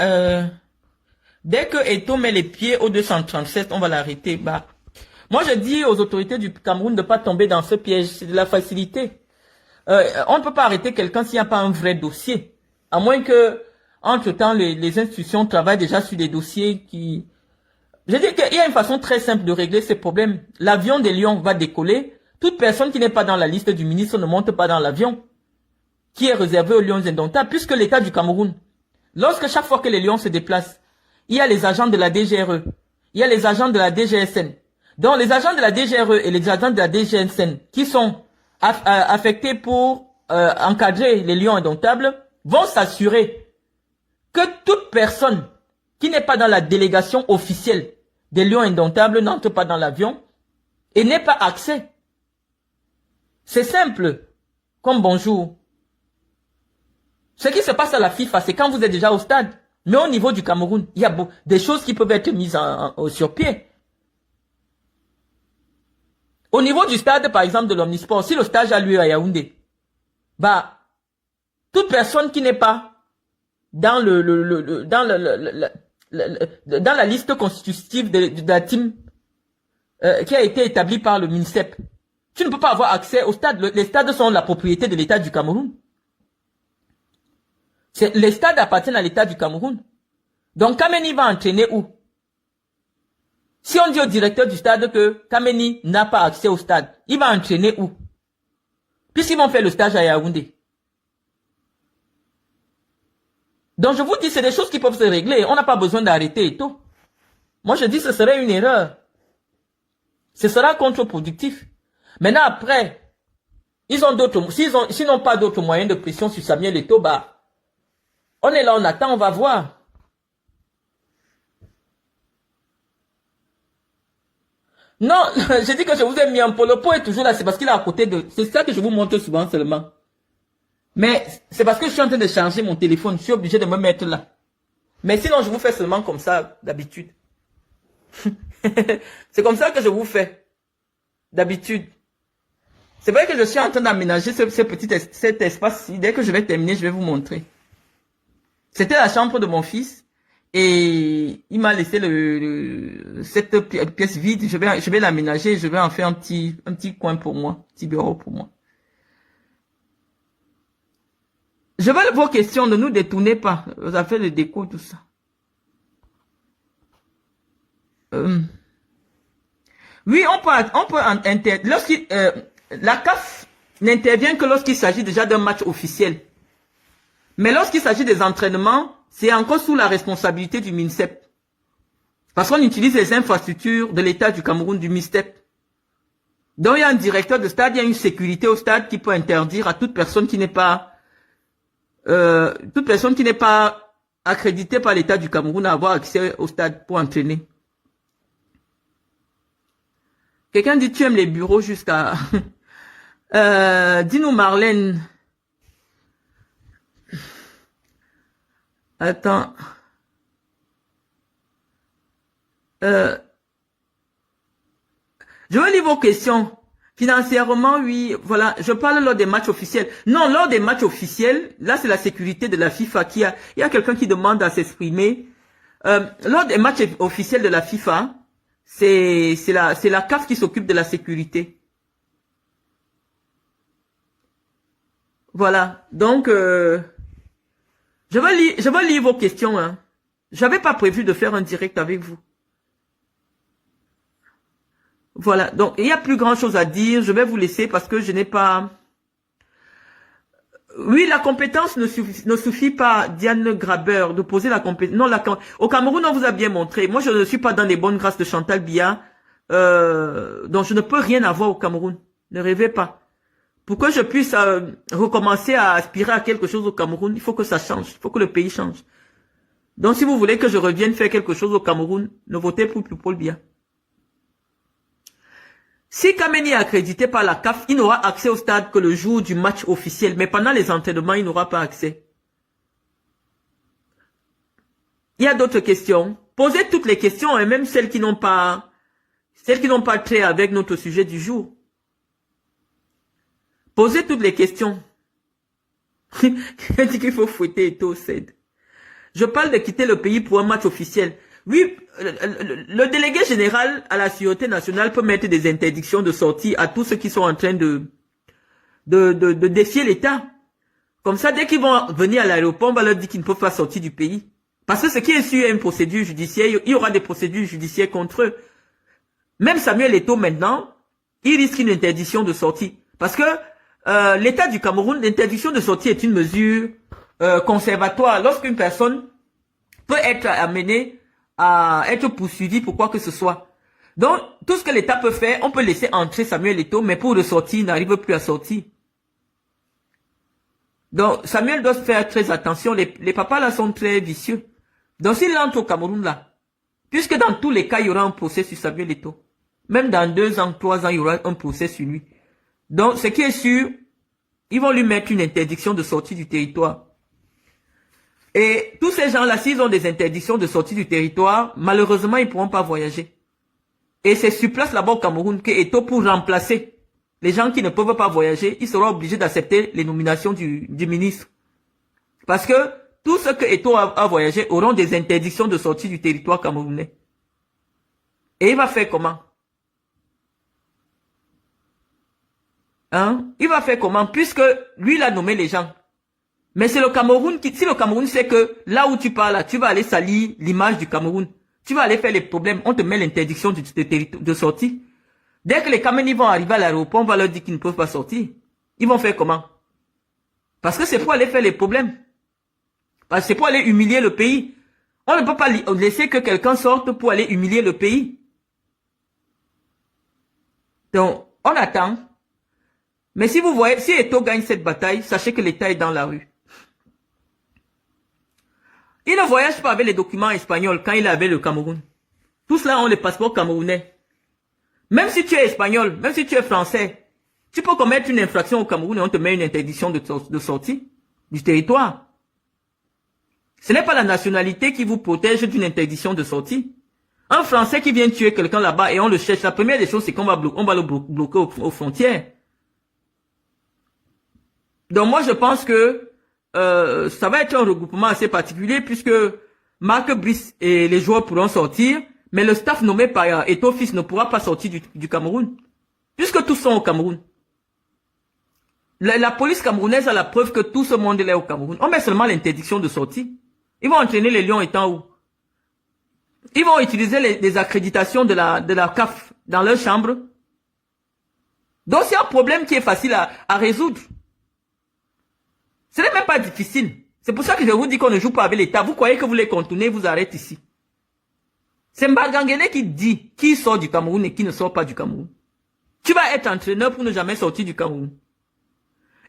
dès que Eto'o met les pieds au 237, on va l'arrêter. Bah, moi je dis aux autorités du Cameroun de ne pas tomber dans ce piège, c'est de la facilité. On ne peut pas arrêter quelqu'un s'il n'y a pas un vrai dossier. À moins que, entre-temps, les institutions travaillent déjà sur des dossiers qui... Je dis qu'il y a une façon très simple de régler ces problèmes. L'avion des Lions va décoller. toute personne qui n'est pas dans la liste du ministre ne monte pas dans l'avion qui est réservé aux lions indomptables, puisque l'État du Cameroun, lorsque chaque fois que les lions se déplacent, il y a les agents de la DGRE, il y a les agents de la DGSN. Donc les agents de la DGRE et les agents de la DGSN qui sont affectés pour encadrer les lions indomptables vont s'assurer que toute personne qui n'est pas dans la délégation officielle des lions indomptables n'entre pas dans l'avion et n'ait pas accès. C'est simple, comme bonjour. Ce qui se passe à la FIFA, c'est quand vous êtes déjà au stade. Mais au niveau du Cameroun, il y a des choses qui peuvent être mises sur pied. Au niveau du stade, par exemple, de l'Omnisport, si le stage a lieu à Yaoundé, bah, toute personne qui n'est pas dans dans la liste constitutive de la team qui a été établie par le MINSEP, tu ne peux pas avoir accès au stade. Les stades sont la propriété de l'État du Cameroun. Les stades appartiennent à l'État du Cameroun. Donc Kameni va entraîner où? Si on dit au directeur du stade que Kameni n'a pas accès au stade, il va entraîner où? Puisqu'ils vont faire le stage à Yaoundé. Donc je vous dis, c'est des choses qui peuvent se régler. On n'a pas besoin d'arrêter et tout. Moi je dis ce serait une erreur. Ce sera contre-productif. Maintenant après, ils ont d'autres, s'ils n'ont pas d'autres moyens de pression sur Samuel Eto'o, bah, on est là, on attend, on va voir. Non, j'ai dit que je vous ai mis un pot. Le pot est toujours là, c'est parce qu'il est à côté de... C'est ça que je vous montre souvent seulement. Mais c'est parce que je suis en train de changer mon téléphone. Je suis obligé de me mettre là. Mais sinon, je vous fais seulement comme ça, d'habitude. C'est comme ça que je vous fais. D'habitude. C'est vrai que je suis en train d'aménager cet espace-ci. Dès que je vais terminer, je vais vous montrer. C'était la chambre de mon fils. Et il m'a laissé cette pièce vide. Je vais l'aménager. Je vais en faire un petit coin pour moi. Un petit bureau pour moi. Je veux vos questions. Ne nous détournez pas. Vous avez fait le déco, tout ça. Oui, on peut la CAF n'intervient que lorsqu'il s'agit déjà d'un match officiel. Mais lorsqu'il s'agit des entraînements, c'est encore sous la responsabilité du MINSEP. Parce qu'on utilise les infrastructures de l'État du Cameroun, du MINSEP. Donc il y a un directeur de stade, il y a une sécurité au stade qui peut interdire à toute personne qui n'est pas accréditée par l'État du Cameroun à avoir accès au stade pour entraîner. Quelqu'un dit tu aimes les bureaux jusqu'à... dis-nous Marlène. Attends. Je vais lire vos questions. Financièrement, oui, voilà. Je parle lors des matchs officiels. Non, lors des matchs officiels, là c'est la sécurité de la FIFA il y a quelqu'un qui demande à s'exprimer. Lors des matchs officiels de la FIFA, c'est la CAF qui s'occupe de la sécurité. Voilà. Donc, je vais lire vos questions. Hein. J'avais pas prévu de faire un direct avec vous. Voilà. Donc, il n'y a plus grand chose à dire. Je vais vous laisser parce que je n'ai pas... Oui, la compétence ne suffit pas, Diane Graber, de poser la compétence. Non, au Cameroun, on vous a bien montré. Moi, je ne suis pas dans les bonnes grâces de Chantal Biya. Donc, je ne peux rien avoir au Cameroun. Ne rêvez pas. Pour que je puisse recommencer à aspirer à quelque chose au Cameroun, il faut que ça change. Il faut que le pays change. Donc, si vous voulez que je revienne faire quelque chose au Cameroun, ne votez pour Paul Biya. Si Kameni est accrédité par la CAF, il n'aura accès au stade que le jour du match officiel. Mais pendant les entraînements, il n'aura pas accès. Il y a d'autres questions. Posez toutes les questions, et même celles qui n'ont pas trait avec notre sujet du jour. Posez toutes les questions. Il dit qu'il faut fouetter Eto'o cède. Je parle de quitter le pays pour un match officiel. Oui, le délégué général à la sûreté nationale peut mettre des interdictions de sortie à tous ceux qui sont en train de défier l'État. Comme ça, dès qu'ils vont venir à l'aéroport, on va leur dire qu'ils ne peuvent pas sortir du pays. Parce que ce qui est sûr, il y a une procédure judiciaire, il y aura des procédures judiciaires contre eux. Même Samuel Eto'o maintenant, il risque une interdiction de sortie. Parce que l'État du Cameroun, l'interdiction de sortie est une mesure conservatoire. Lorsqu'une personne peut être amenée à être poursuivie pour quoi que ce soit. Donc, tout ce que l'État peut faire, on peut laisser entrer Samuel Eto'o, mais pour ressortir, il n'arrive plus à sortir. Donc, Samuel doit faire très attention. Les papas là sont très vicieux. Donc, s'il entre au Cameroun là, puisque dans tous les cas, il y aura un procès sur Samuel Eto'o. Même dans 2 ans, 3 ans, il y aura un procès sur lui. Donc, ce qui est sûr, ils vont lui mettre une interdiction de sortie du territoire. Et tous ces gens-là, s'ils ont des interdictions de sortie du territoire, malheureusement, ils ne pourront pas voyager. Et c'est sur place là-bas au Cameroun que Eto'o, pour remplacer les gens qui ne peuvent pas voyager, il sera obligé d'accepter les nominations du ministre. Parce que tous ceux que Eto'o a voyagé auront des interdictions de sortie du territoire camerounais. Et il va faire comment? Hein? Il va faire comment? Puisque lui, il a nommé les gens. Mais c'est le Cameroun qui, si le Cameroun sait que là où tu parles, tu vas aller salir l'image du Cameroun. Tu vas aller faire les problèmes, on te met l'interdiction de sortie. Dès que les Camerounais vont arriver à l'aéroport, on va leur dire qu'ils ne peuvent pas sortir. Ils vont faire comment? Parce que c'est pour aller faire les problèmes. Parce que c'est pour aller humilier le pays. On ne peut pas laisser que quelqu'un sorte pour aller humilier le pays. Donc, on attend. Mais si vous voyez, si Eto'o gagne cette bataille, sachez que l'État est dans la rue. Il ne voyage pas avec les documents espagnols quand il est avec le Cameroun. Tous là ont les passeports camerounais. Même si tu es espagnol, même si tu es français, tu peux commettre une infraction au Cameroun et on te met une interdiction de sortie du territoire. Ce n'est pas la nationalité qui vous protège d'une interdiction de sortie. Un Français qui vient tuer quelqu'un là-bas et on le cherche, la première des choses c'est qu'on va le bloquer aux frontières. Donc moi je pense que ça va être un regroupement assez particulier puisque Marc Brice et les joueurs pourront sortir, mais le staff nommé par Eto'o Fils ne pourra pas sortir du Cameroun, puisque tous sont au Cameroun. La police camerounaise a la preuve que tout ce monde est au Cameroun. On met seulement l'interdiction de sortie. Ils vont entraîner les lions étant où? Ils vont utiliser les accréditations de la CAF dans leur chambre. Donc c'est un problème qui est facile à résoudre. Ce n'est même pas difficile. C'est pour ça que je vous dis qu'on ne joue pas avec l'État. Vous croyez que vous les contournez, vous arrêtez ici. C'est Mbagangele qui dit qui sort du Cameroun et qui ne sort pas du Cameroun. Tu vas être entraîneur pour ne jamais sortir du Cameroun.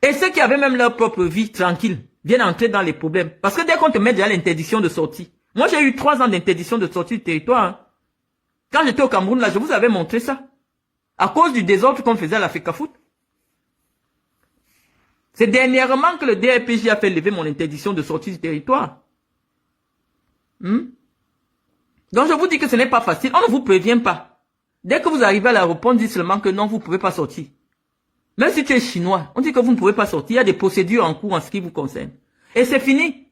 Et ceux qui avaient même leur propre vie tranquille viennent entrer dans les problèmes. Parce que dès qu'on te met déjà l'interdiction de sortie. Moi j'ai eu 3 ans d'interdiction de sortie du territoire. Hein. Quand j'étais au Cameroun, là, je vous avais montré ça. À cause du désordre qu'on faisait à la FECAFOOT. C'est dernièrement que le DRPJ a fait lever mon interdiction de sortie du territoire. Donc je vous dis que ce n'est pas facile. On ne vous prévient pas. Dès que vous arrivez à l'aéroport, on dit seulement que non, vous ne pouvez pas sortir. Même si tu es chinois, on dit que vous ne pouvez pas sortir. Il y a des procédures en cours en ce qui vous concerne. Et c'est fini.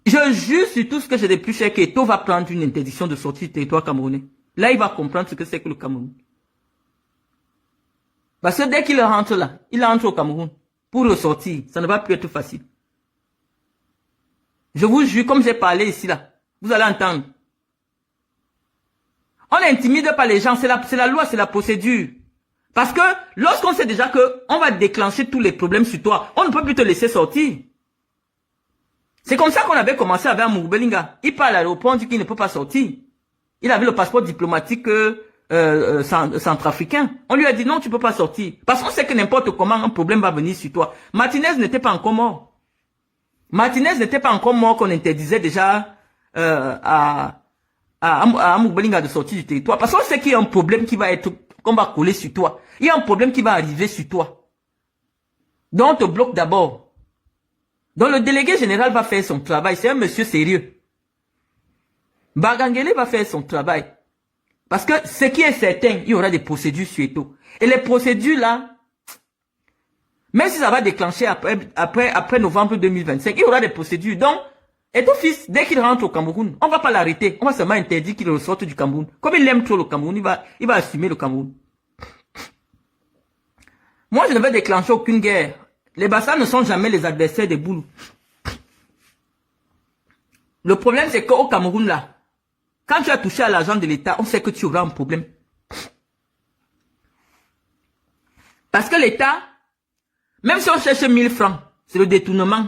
Je jure sur tout ce que j'ai de plus cher qu'Eto'o va prendre une interdiction de sortie du territoire camerounais. Là, il va comprendre ce que c'est que le Cameroun. Parce que dès qu'il rentre là, il entre au Cameroun. Pour ressortir, ça ne va plus être facile. Je vous jure, comme j'ai parlé ici là, vous allez entendre. On n'intimide pas les gens, c'est la loi, c'est la procédure. Parce que lorsqu'on sait déjà que on va déclencher tous les problèmes sur toi, on ne peut plus te laisser sortir. C'est comme ça qu'on avait commencé avec Amour Belinga. Il part à l'aéroport, on dit qu'il ne peut pas sortir. Il avait le passeport diplomatique centrafricain. On lui a dit non, tu peux pas sortir. Parce qu'on sait que n'importe comment un problème va venir sur toi. Martinez n'était pas encore mort. Martinez n'était pas encore mort qu'on interdisait déjà à Amour Belinga de sortir du territoire. Parce qu'on sait qu'il y a un problème qui va être, qu'on va coller sur toi. Il y a un problème qui va arriver sur toi. Donc on te bloque d'abord. Donc le délégué général va faire son travail. C'est un monsieur sérieux. Mbagangele va faire son travail. Parce que ce qui est certain, il y aura des procédures sur Eto'o. Et les procédures là, même si ça va déclencher après novembre 2025, il y aura des procédures. Donc, Eto'o Fils, dès qu'il rentre au Cameroun, on ne va pas l'arrêter. On va seulement interdire qu'il ressorte du Cameroun. Comme il aime trop le Cameroun, il va assumer le Cameroun. Moi, je ne vais déclencher aucune guerre. Les Bassa ne sont jamais les adversaires des Boulous. Le problème, c'est qu'au Cameroun là, quand tu as touché à l'argent de l'État, on sait que tu auras un problème. Parce que l'État, même si on cherche 1000 francs, c'est le détournement.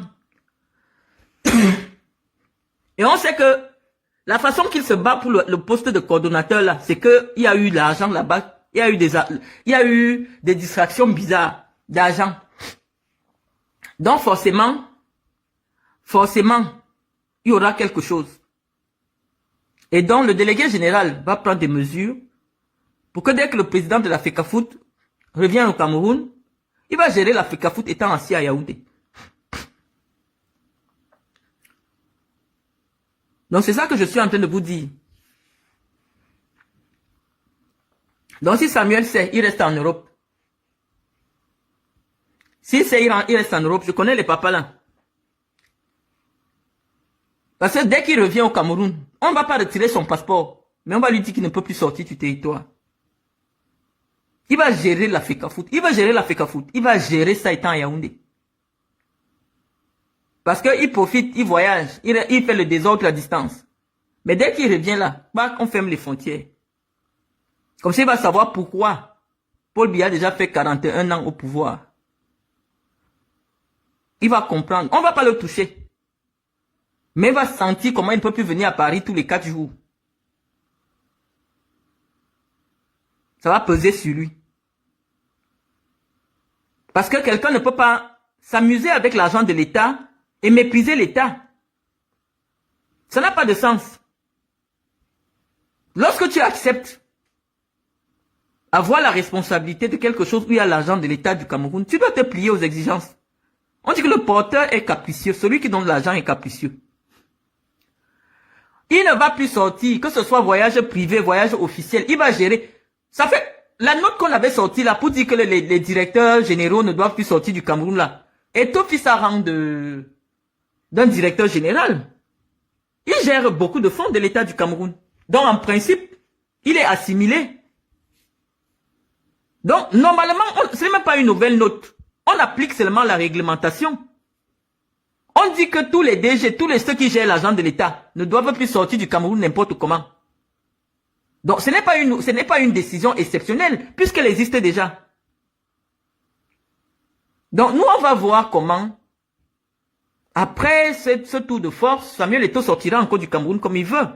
Et on sait que la façon qu'il se bat pour le poste de coordonnateur là, c'est qu'il y a eu de l'argent là-bas, il y a eu des distractions bizarres d'argent. Donc forcément, il y aura quelque chose. Et donc le délégué général va prendre des mesures pour que dès que le président de la FECAFOOT revient au Cameroun, il va gérer la FECAFOOT étant assis à Yaoundé. Donc c'est ça que je suis en train de vous dire. Donc si Samuel sait, il reste en Europe. S'il sait, il reste en Europe. Je connais les papas là. Parce que dès qu'il revient au Cameroun, on ne va pas retirer son passeport. Mais on va lui dire qu'il ne peut plus sortir du territoire. Il va gérer la FECAFOOT. Il va gérer la FECAFOOT. Il va gérer ça étant à Yaoundé. Parce qu'il profite, il voyage, il fait le désordre à distance. Mais dès qu'il revient là, on ferme les frontières. Comme ça, il va savoir pourquoi Paul Biya a déjà fait 41 ans au pouvoir. Il va comprendre. On ne va pas le toucher. Mais il va sentir comment il ne peut plus venir à Paris tous les 4 jours. Ça va peser sur lui. Parce que quelqu'un ne peut pas s'amuser avec l'argent de l'État et mépriser l'État. Ça n'a pas de sens. Lorsque tu acceptes avoir la responsabilité de quelque chose où il y a l'argent de l'État du Cameroun, tu dois te plier aux exigences. On dit que le porteur est capricieux. Celui qui donne l'argent est capricieux. Il ne va plus sortir, que ce soit voyage privé, voyage officiel. Il va gérer. Ça fait la note qu'on avait sortie là pour dire que les directeurs généraux ne doivent plus sortir du Cameroun là. Et tout fils à rang d'un directeur général. Il gère beaucoup de fonds de l'État du Cameroun. Donc en principe, il est assimilé. Donc normalement, ce n'est même pas une nouvelle note. On applique seulement la réglementation. On dit que tous les DG, ceux qui gèrent l'argent de l'État ne doivent plus sortir du Cameroun n'importe comment. Donc ce n'est pas une décision exceptionnelle puisqu'elle existe déjà. Donc nous on va voir comment, après ce tour de force, Samuel Eto'o sortira encore du Cameroun comme il veut.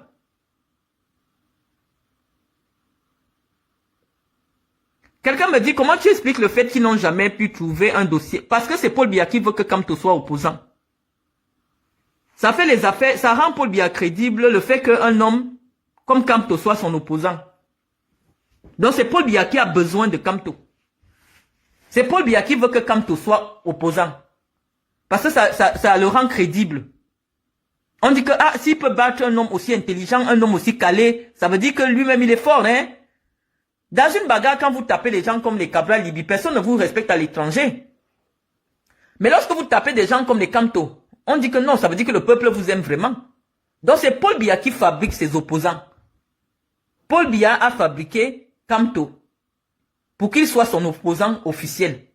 Quelqu'un me dit, comment tu expliques le fait qu'ils n'ont jamais pu trouver un dossier? Parce que c'est Paul Biya qui veut que Kamto soit opposant. Ça fait les affaires, ça rend Paul Biya crédible le fait qu'un homme comme Kamto soit son opposant. Donc c'est Paul Biya qui a besoin de Kamto. C'est Paul Biya qui veut que Kamto soit opposant. Parce que ça le rend crédible. On dit que s'il peut battre un homme aussi intelligent, un homme aussi calé, ça veut dire que lui-même il est fort, hein. Dans une bagarre, quand vous tapez les gens comme les Cabral Libi, personne ne vous respecte à l'étranger. Mais lorsque vous tapez des gens comme les Kamto, on dit que non, ça veut dire que le peuple vous aime vraiment. Donc c'est Paul Biya qui fabrique ses opposants. Paul Biya a fabriqué Kamto pour qu'il soit son opposant officiel.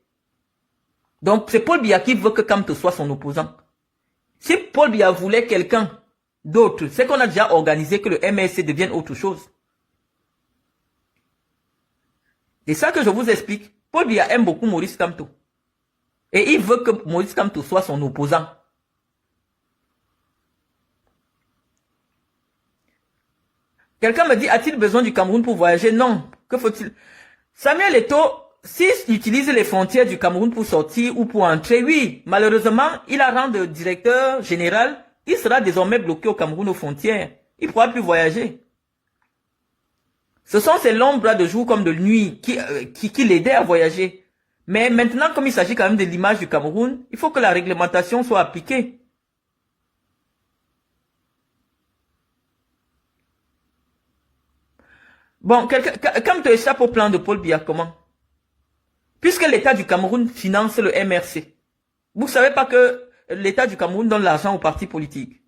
Donc c'est Paul Biya qui veut que Kamto soit son opposant. Si Paul Biya voulait quelqu'un d'autre, c'est qu'on a déjà organisé que le MRC devienne autre chose. C'est ça que je vous explique. Paul Biya aime beaucoup Maurice Kamto. Et il veut que Maurice Kamto soit son opposant. Quelqu'un me dit, a-t-il besoin du Cameroun pour voyager? Non. Que faut-il? Samuel Eto'o, s'il utilise les frontières du Cameroun pour sortir ou pour entrer, oui. Malheureusement, il a rang de directeur général. Il sera désormais bloqué au Cameroun aux frontières. Il ne pourra plus voyager. Ce sont ces longs bras de jour comme de nuit qui l'aidaient à voyager. Mais maintenant, comme il s'agit quand même de l'image du Cameroun, il faut que la réglementation soit appliquée. Bon, quand tu échappes au plan de Paul Biya, comment? Puisque l'État du Cameroun finance le MRC. Vous ne savez pas que l'État du Cameroun donne l'argent aux partis politiques.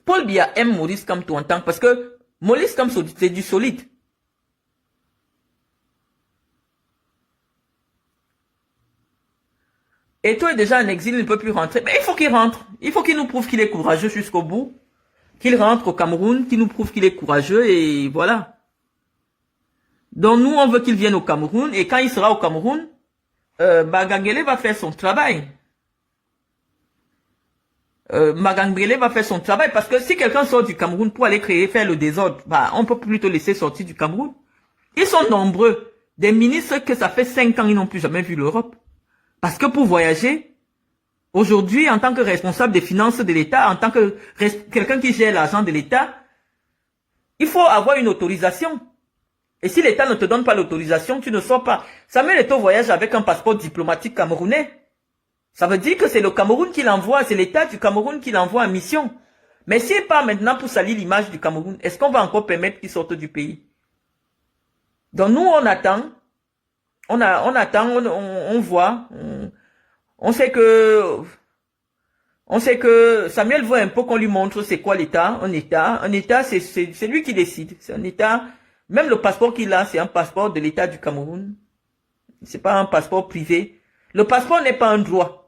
Paul Biya aime Maurice Kamto en tant parce que Maurice Kamto, c'est du solide. Et toi est déjà en exil, il ne peut plus rentrer. Mais il faut qu'il rentre. Il faut qu'il nous prouve qu'il est courageux jusqu'au bout. Qu'il rentre au Cameroun, qu'il nous prouve qu'il est courageux et voilà. Donc nous, on veut qu'il vienne au Cameroun, et quand il sera au Cameroun, Magangele va faire son travail. Magangele va faire son travail, parce que si quelqu'un sort du Cameroun pour aller faire le désordre, bah, on peut plutôt laisser sortir du Cameroun. Ils sont nombreux. Des ministres que ça fait 5 ans, ils n'ont plus jamais vu l'Europe. Parce que pour voyager, aujourd'hui, en tant que responsable des finances de l'État, en tant que quelqu'un qui gère l'argent de l'État, il faut avoir une autorisation. Et si l'État ne te donne pas l'autorisation, tu ne sors pas. Samuel Eto'o voyage avec un passeport diplomatique camerounais. Ça veut dire que c'est le Cameroun qui l'envoie, c'est l'État du Cameroun qui l'envoie en mission. Mais s'il part maintenant pour salir l'image du Cameroun, est-ce qu'on va encore permettre qu'il sorte du pays? Donc nous, on attend. On attend, on voit. On sait que Samuel veut un peu qu'on lui montre c'est quoi l'État. Un État, c'est lui qui décide. C'est un État. Même le passeport qu'il a, c'est un passeport de l'État du Cameroun. C'est pas un passeport privé. Le passeport n'est pas un droit.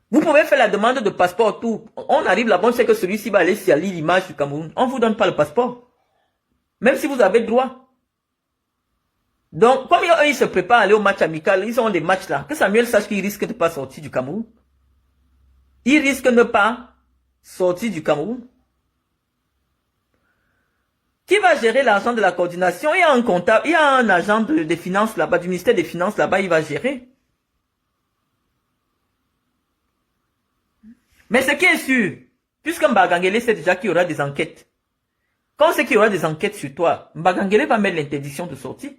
Vous pouvez faire la demande de passeport, tout. On arrive là-bas, on sait que celui-ci va aller salir l'image du Cameroun. On vous donne pas le passeport. Même si vous avez le droit. Donc, comme eux, ils se préparent à aller au match amical, ils ont des matchs là. Que Samuel sache qu'il risque de ne pas sortir du Cameroun. Il risque de ne pas sortir du Cameroun. Qui va gérer l'argent de la coordination? Il y a un comptable, il y a un agent des finances là-bas, du ministère des Finances là-bas, il va gérer. Mais ce qui est sûr, puisque Mbagangele sait déjà qu'il y aura des enquêtes. Quand on sait qu'il y aura des enquêtes sur toi, Mbagangele va mettre l'interdiction de sortie.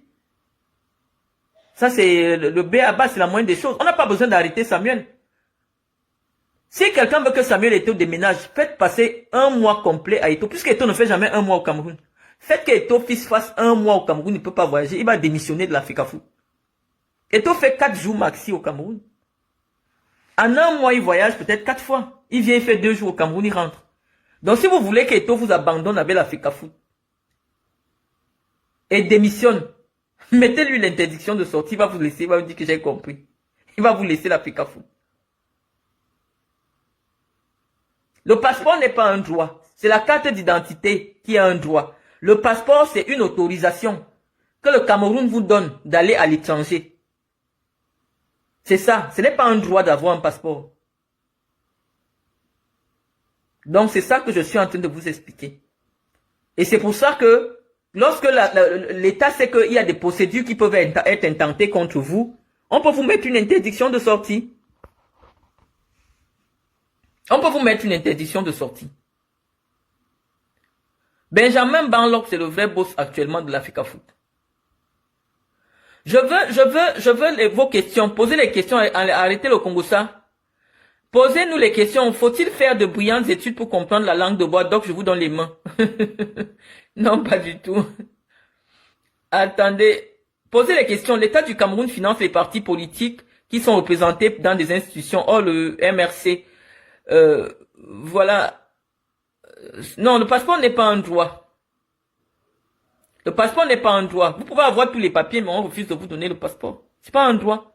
Ça, c'est le B.A.B.A, c'est la moindre des choses. On n'a pas besoin d'arrêter Samuel. Si quelqu'un veut que Samuel Eto'o déménage, faites passer un mois complet à Eto'o, puisque Eto'o ne fait jamais un mois au Cameroun. Faites que Eto'o fils fasse un mois au Cameroun, il ne peut pas voyager, il va démissionner de l'Africa Foot. Eto'o fait 4 jours maxi au Cameroun. En un mois, il voyage peut-être 4 fois. Il vient, il fait 2 jours au Cameroun, il rentre. Donc si vous voulez qu'Eto'o vous abandonne avec l'Africa Foot et démissionne, mettez-lui l'interdiction de sortie, il va vous laisser, il va vous dire que j'ai compris. Il va vous laisser l'Africa Foot. Le passeport n'est pas un droit. C'est la carte d'identité qui est un droit. Le passeport, c'est une autorisation que le Cameroun vous donne d'aller à l'étranger. C'est ça. Ce n'est pas un droit d'avoir un passeport. Donc, c'est ça que je suis en train de vous expliquer. Et c'est pour ça que lorsque l'État sait qu'il y a des procédures qui peuvent être intentées contre vous, on peut vous mettre une interdiction de sortie. On peut vous mettre une interdiction de sortie. Benjamin Banlock, c'est le vrai boss actuellement de l'Africa Foot. Je veux vos questions. Posez les questions, arrêtez le Congossa. Posez-nous les questions. Faut-il faire de brillantes études pour comprendre la langue de bois? Donc, je vous donne les mains. Non, pas du tout. Attendez. Posez les questions. L'État du Cameroun finance les partis politiques qui sont représentés dans des institutions. Oh, le MRC. Voilà. Non, le passeport n'est pas un droit. Le passeport n'est pas un droit. Vous pouvez avoir tous les papiers, mais on refuse de vous donner le passeport. C'est pas un droit.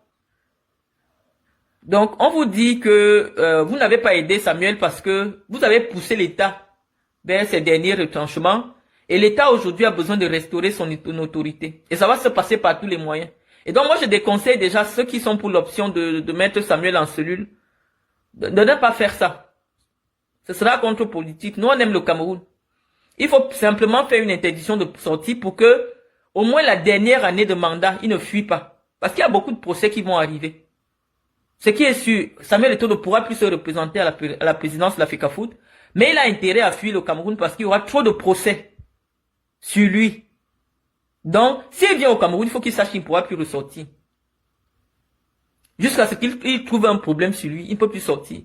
Donc, on vous dit que vous n'avez pas aidé Samuel parce que vous avez poussé l'État vers ses derniers retranchements. Et l'État aujourd'hui a besoin de restaurer son autorité. Et ça va se passer par tous les moyens. Et donc, moi, je déconseille déjà ceux qui sont pour l'option de mettre Samuel en cellule, de ne pas faire ça. Ce sera contre-politique. Nous, on aime le Cameroun. Il faut simplement faire une interdiction de sortie pour que, au moins la dernière année de mandat, il ne fuit pas. Parce qu'il y a beaucoup de procès qui vont arriver. Ce qui est sûr, Samuel Eto'o ne pourra plus se représenter à la présidence de l'Africa Foot, mais il a intérêt à fuir le Cameroun parce qu'il y aura trop de procès sur lui. Donc, s'il vient au Cameroun, il faut qu'il sache qu'il ne pourra plus ressortir. Jusqu'à ce qu'il trouve un problème sur lui, il ne peut plus sortir.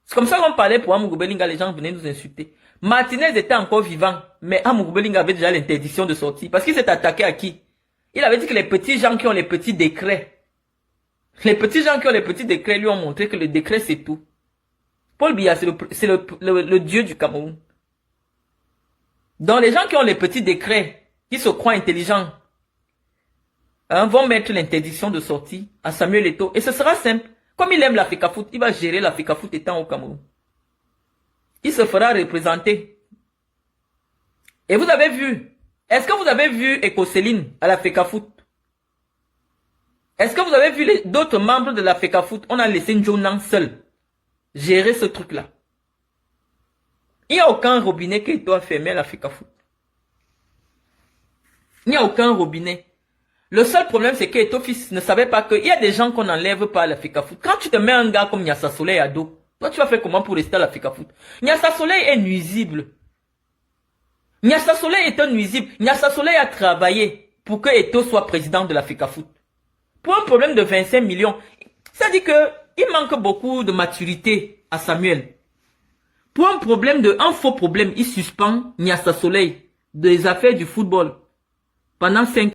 C'est comme ça qu'on parlait pour Amougoubelinga, les gens venaient nous insulter. Martinez était encore vivant, mais Amougoubelinga avait déjà l'interdiction de sortir. Parce qu'il s'est attaqué à qui? Il avait dit que les petits gens qui ont les petits décrets, lui ont montré que le décret c'est tout. Paul Biya, c'est le dieu du Cameroun. Donc les gens qui ont les petits décrets, qui se croient intelligents, vont mettre l'interdiction de sortie à Samuel Eto'o. Et ce sera simple. Comme il aime l'Africa Foot, il va gérer l'Africa Foot étant au Cameroun. Il se fera représenter. Et vous avez vu, Est-ce que vous avez vu Ecoseline à la FECAFOOT? Est-ce que vous avez vu d'autres membres de la FECAFOOT? On a laissé Njonan seul gérer ce truc-là. Il n'y a aucun robinet qui doit fermer à la FECAFOOT. Il n'y a aucun robinet. Le seul problème, c'est que Eto Fils ne savait pas qu'il y a des gens qu'on n'enlève pas à la FECAFOOT. Quand tu te mets un gars comme Nyassa Soleil à dos, toi tu vas faire comment pour rester à la FECAFOOT? Nyassa Soleil est nuisible. Nyassa Soleil est un nuisible. Nyassa Soleil a travaillé pour que Eto soit président de la FECAFOOT. Pour un problème de 25 millions, ça dit que il manque beaucoup de maturité à Samuel. Pour un faux problème, il suspend Nyassa Soleil des affaires du football pendant 5